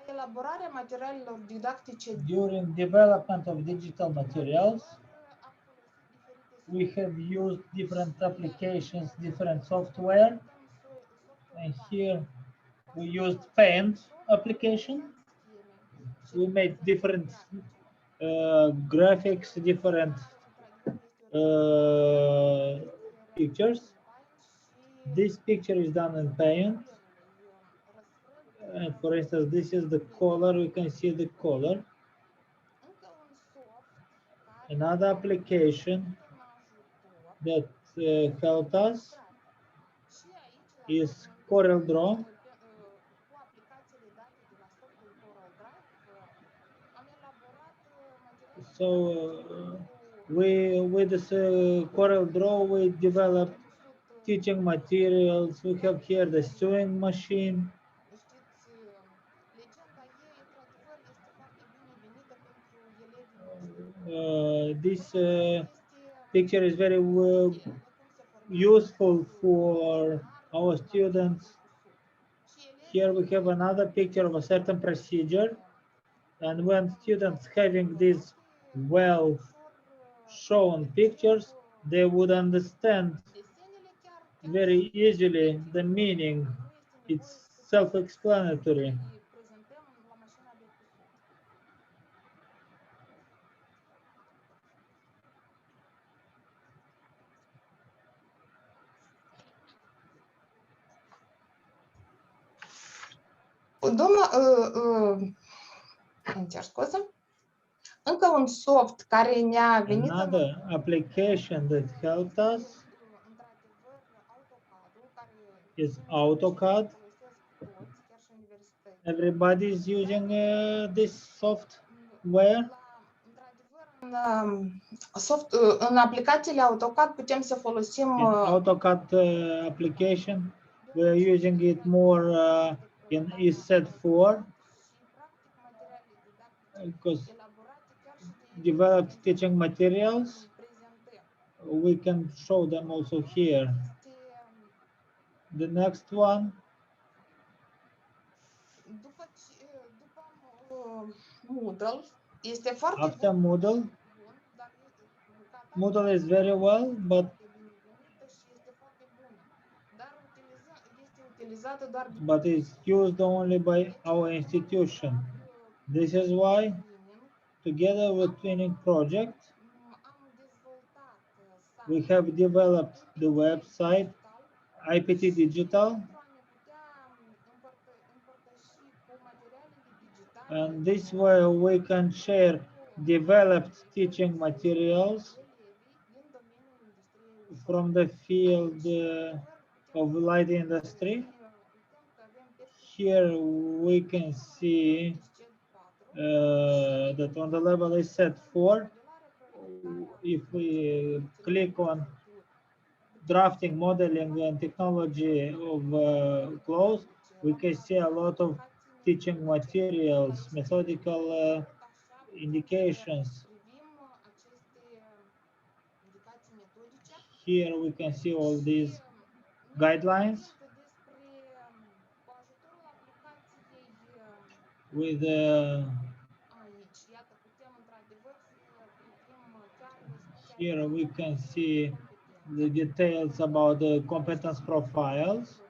S6: Elaborarea materialelor didactice.
S5: During development of digital materials, we have used different applications, different software, and here we used Paint application. We made different graphics, different pictures. This picture is done in Paint. And for instance, this is the color. We can see the color. Another application that helped us is CorelDRAW. So with this Corel Draw, we develop teaching materials. We have here the sewing machine. This picture is very useful for our students. Here we have another picture of a certain procedure, and when students having these well shown pictures, they would understand very easily the meaning. It's self-explanatory.
S6: Îmi cer scuze. Încă un soft care ne-a venit.
S5: Another application that helped us is AutoCAD. Everybody is using this software.
S6: În aplicațiile AutoCAD putem să folosim.
S5: In AutoCAD application, we are using it more in ESET4 because developed teaching materials. We can show them also here. The next one.
S6: Moodle este foarte.
S5: After Moodle, Moodle is very well, but it's used only by our institution. This is why, together with Twinning project, we have developed the website IPT Digital, and this way we can share developed teaching materials from the field of light industry. Here we can see that on the level is set 4. If we click on drafting, modeling, and technology of clothes, we can see a lot of teaching materials, methodical indications. Here we can see all these guidelines with here we can see the details about the competence profiles.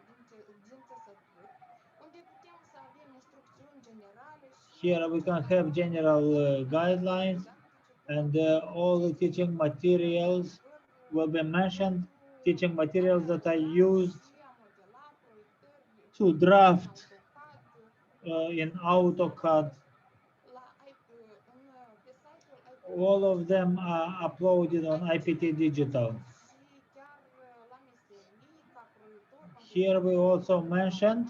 S5: Here we can have general guidelines, and all the teaching materials will be mentioned, teaching materials that are used to draft in AutoCAD. All of them are uploaded on IPT Digital. Here we also mentioned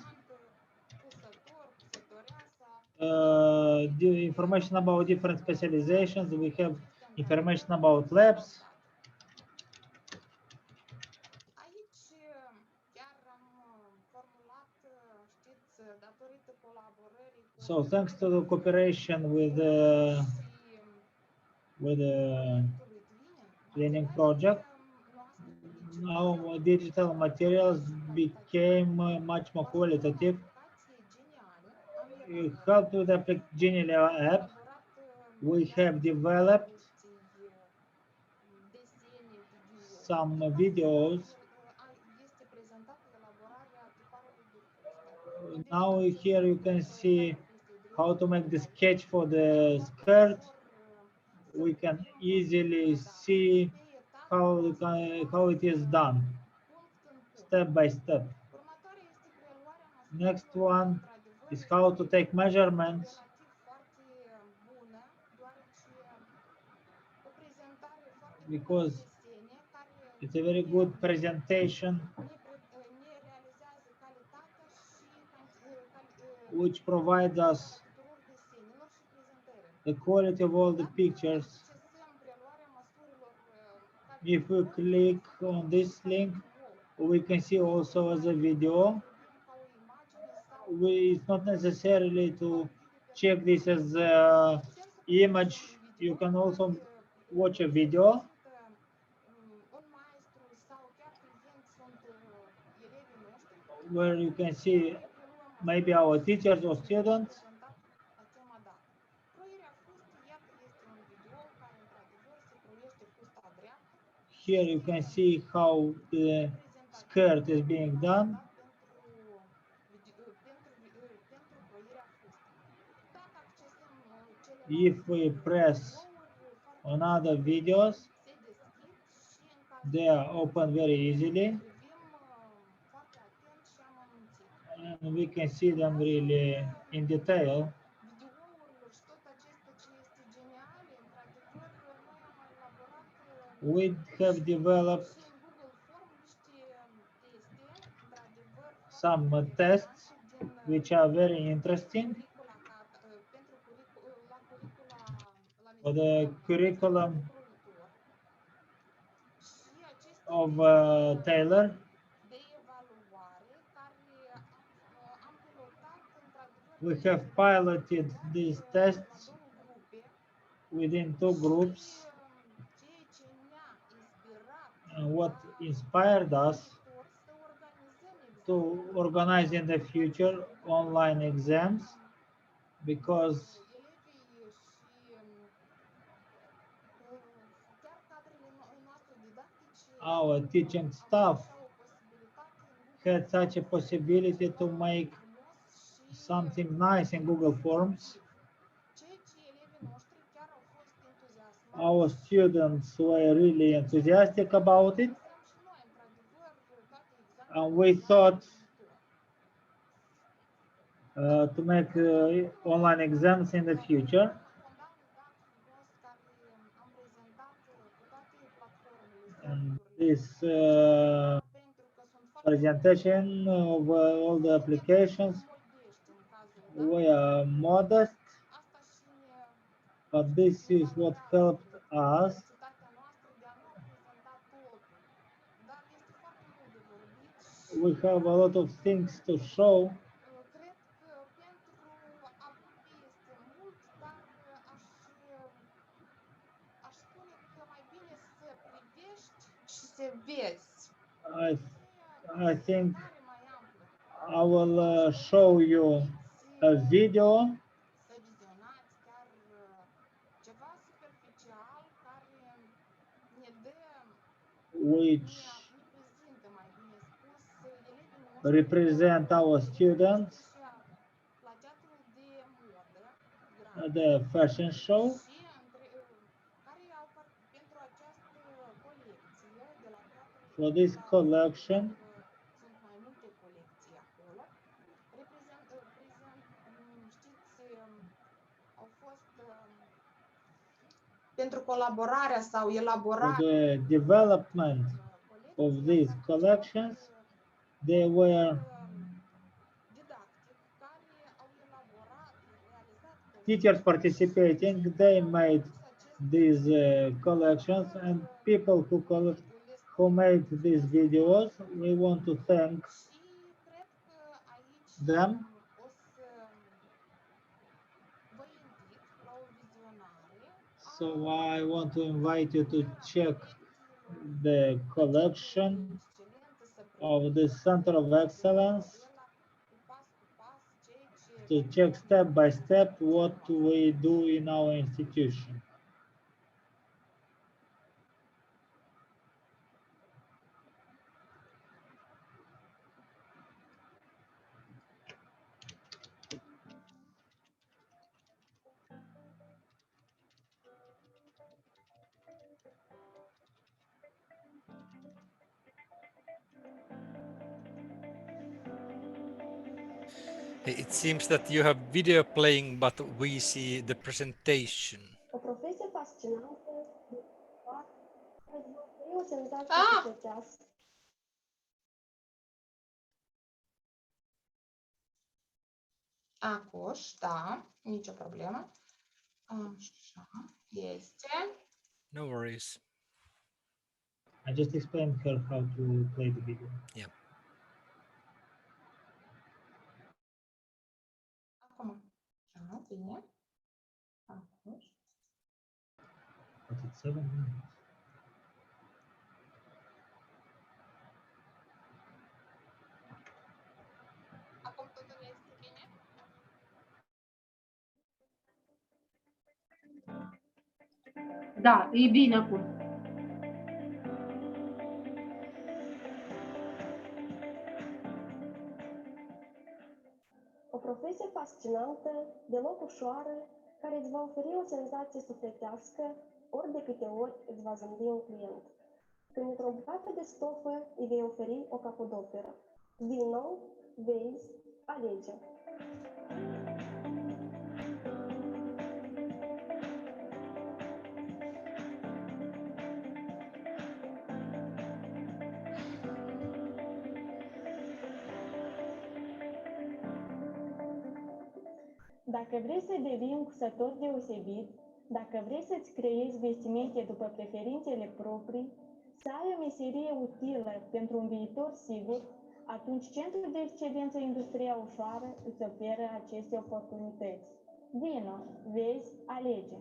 S5: the information about different specializations. We have information about labs. So thanks to the cooperation with the Twinning project, now digital materials became much more qualitative. It helped with the Genially app. We have developed some videos. Now here you can see how to make the sketch for the skirt. We can easily see how it is done, step by step. Next one is how to take measurements. Because it's a very good presentation which provides us the quality of all the pictures. If we click on this link, we can see also as a video. It's not necessarily to check this as an image. You can also watch a video. Where you can see maybe our teachers or students. Here you can see how the skirt is being done. If we press on other videos, they are open very easily. And we can see them really in detail. We have developed some tests which are very interesting for the curriculum of Taylor. We have piloted these tests within 2 groups. And what inspired us to organize in the future online exams, because our teaching staff had such a possibility to make something nice in Google Forms. Our students were really enthusiastic about it, and we thought to make online exams in the future. And this presentation of all the applications were modest, but this is what helped us we have a lot of things to show. I think I will show you a video which represent our students at the fashion show. For this collection,
S6: pentru colaborarea sau elaborarea
S5: for the development of these collections, they were teachers participating. They made these collections, and people who made these videos, we want to thank them. So I want to invite you to check the collection of the Center of Excellence, to check step by step what we do in our institution.
S1: It seems that you have video playing, but we see the presentation.
S12: O profesie fascinantă, o senzație plăcească.
S6: Acoș, da, nicio problemă. Așa, este.
S1: No worries.
S5: I just explained her how to play the video.
S1: Yeah.
S6: Acum. Bine.
S5: But it's 7 minutes.
S6: Acum totul este bine?
S3: Da, e bine acum.
S12: O profesie fascinantă, deloc ușoară, care îți va oferi o senzație sufletească ori de câte ori îți va zâmbi un client. Când într-o bucată de stofă îi vei oferi o capodoperă. Vino, vezi, alege. Dacă vrei să devii un cusător deosebit, dacă vrei să-ți creezi vestimente după preferințele proprii, să ai o meserie utilă pentru un viitor sigur, atunci Centrul de Excelență Industria Ușoară îți oferă aceste oportunități. Vino, vezi, alege!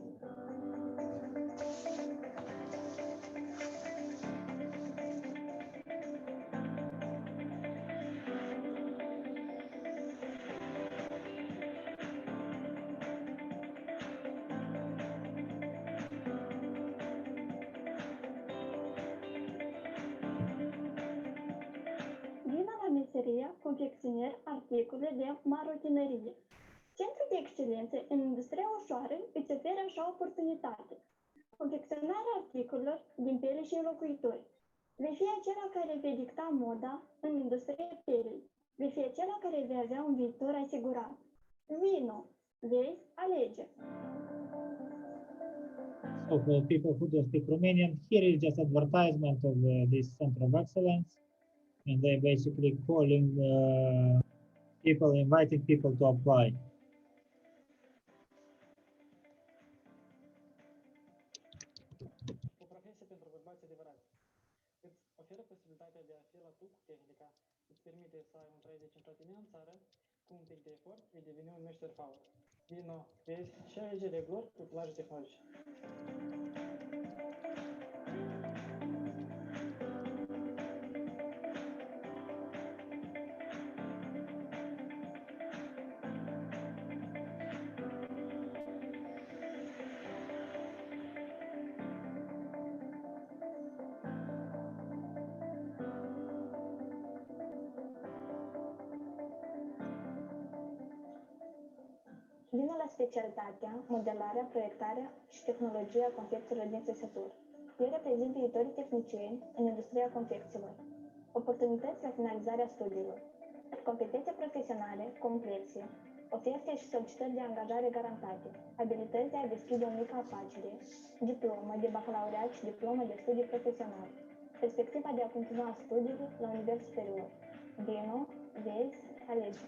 S12: Meseria confecționier articole de marochinerie. Centrul de Excelență în Industria Ușoară îți oferă așa o oportunitate. Confecționarea articolelor din piele și înlocuitori. Vei fi acela care vei dicta moda în industria pelei. Vei fi acela care vei avea un viitor asigurat. Vino, vezi, alege!
S5: So for people who don't speak Romanian, here is just advertisement of this Center of Excellence. And they're basically calling people, inviting people to apply.
S13: O profesie pentru bărbați adevărați. Îți oferă posibilitatea de a fi la tu cu tehnica, îți permite să ai un trai de centratimea în țară, cu un pic de efort, vei deveni un meșter faur. Vino, vezi, și alege regluri cu plaje tehnologice.
S12: Vino la specialitatea, modelarea, proiectarea și tehnologia confecțiilor din țesături. Ei reprezintă viitorii tehnicieni în industria confecțiilor. Oportunități la finalizarea studiilor. Competențe profesionale complexe. Oferte și solicitări de angajare garantate. Abilități de a deschide o mică afacere. Diplomă de bacalaureat și diplomă de studii profesionale. Perspectiva de a continua studiile la nivel superior. Vino, vezi, alege!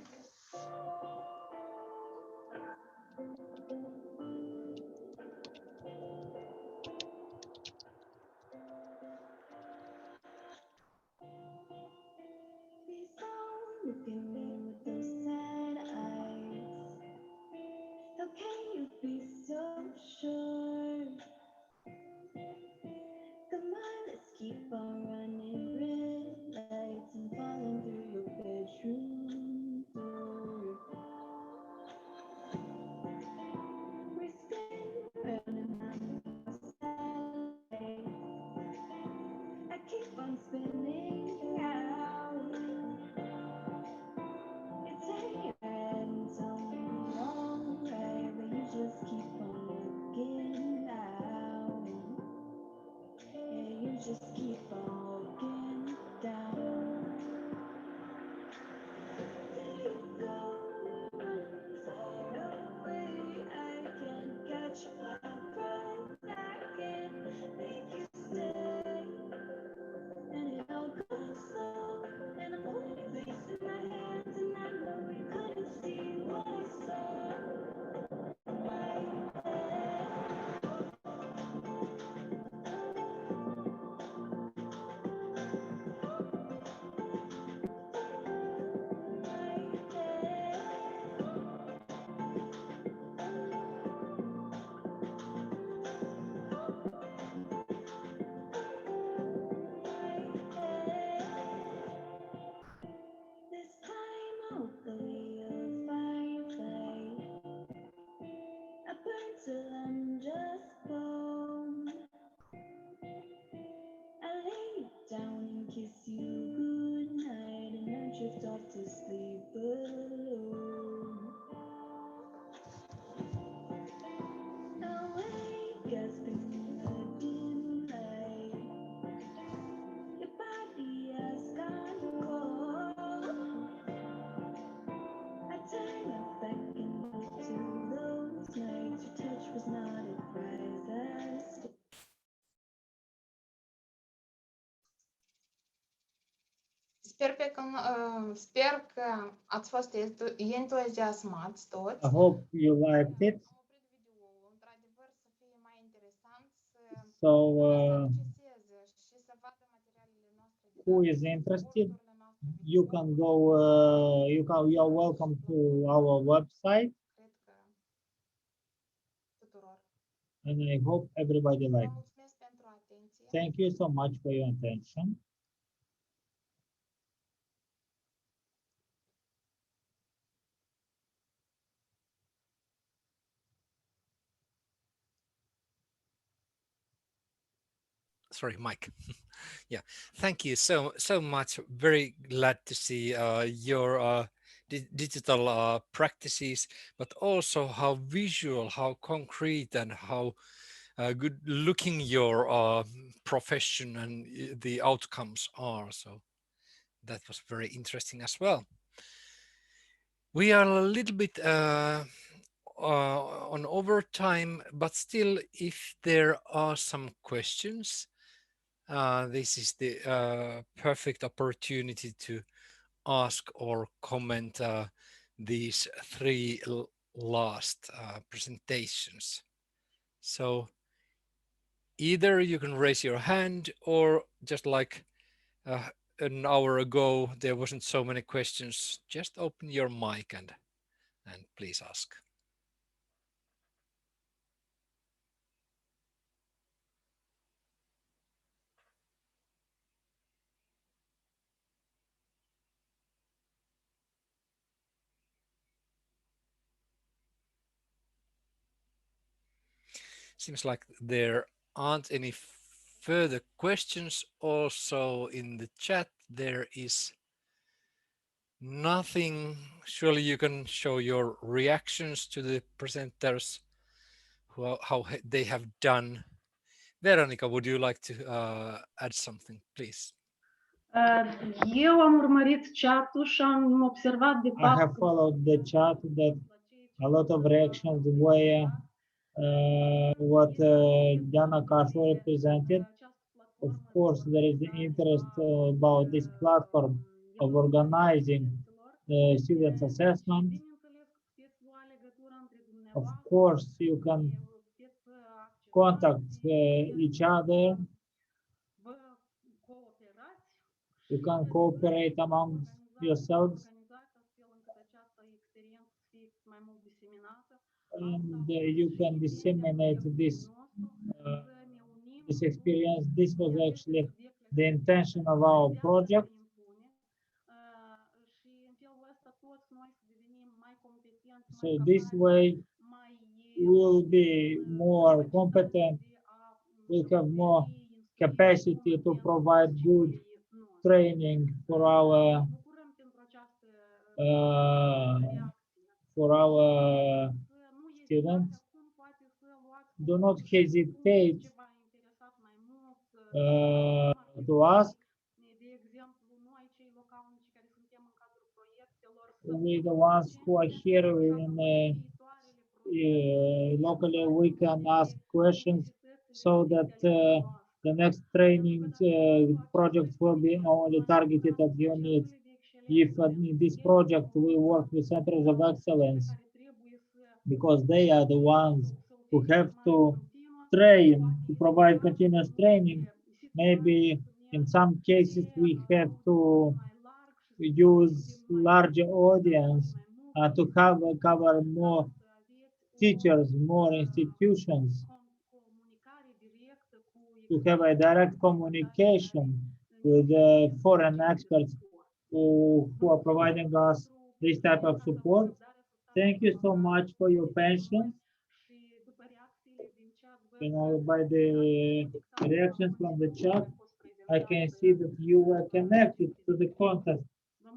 S12: Look at me with those sad eyes. How can you be so sure? Come on, let's keep on running red lights and falling through your bedroom door. We're spinning around and round outside. I keep on spinning out.
S6: Sper că ați fost entuziasmați toți.
S5: I hope you liked it. So, who is interested? You can go. You are welcome to our website, and I hope everybody likes it. Thank you so much for your attention.
S1: Sorry, Mike. Yeah, thank you so much. Very glad to see your digital practices, but also how visual, how concrete, and how good looking your profession and the outcomes are. So that was very interesting as well. We are a little bit on overtime, but still, if there are some questions, this is the perfect opportunity to ask or comment these three last presentations. So either you can raise your hand, or just like an hour ago, there wasn't so many questions, just open your mic and please ask. Seems like there aren't any further questions. Also in the chat, there is nothing. Surely you can show your reactions to the presenters, how they have done. Veronica, would you like to add something, please?
S3: Eu am urmărit chat-ul și am observat de fapt.
S5: I have followed the chat that a lot of reactions were what Diana Cașu represented. Of course, there is interest about this platform of organizing students' assessment. Of course, you can contact each other. You can cooperate among yourselves. And you can disseminate this experience. This was actually the intention of our project. So this way we'll be more competent, we'll have more capacity to provide good training for our students. Do not hesitate to ask. We, the ones who are here in locally, we can ask questions so that the next training projects will be only targeted at your needs. If in this project we work with Centers of Excellence, because they are the ones who have to train, to provide continuous training, maybe in some cases we have to use larger audience to cover more teachers, more institutions, to have a direct communication with foreign experts who are providing us this type of support. Thank you so much for your patience. You know, by the reactions from the chat, I can see that you were connected to the content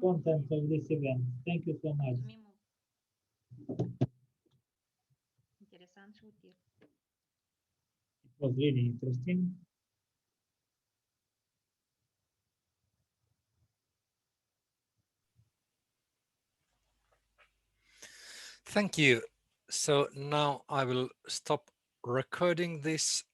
S5: of this event. Thank you so much. It was really interesting.
S1: Thank you. So now I will stop recording this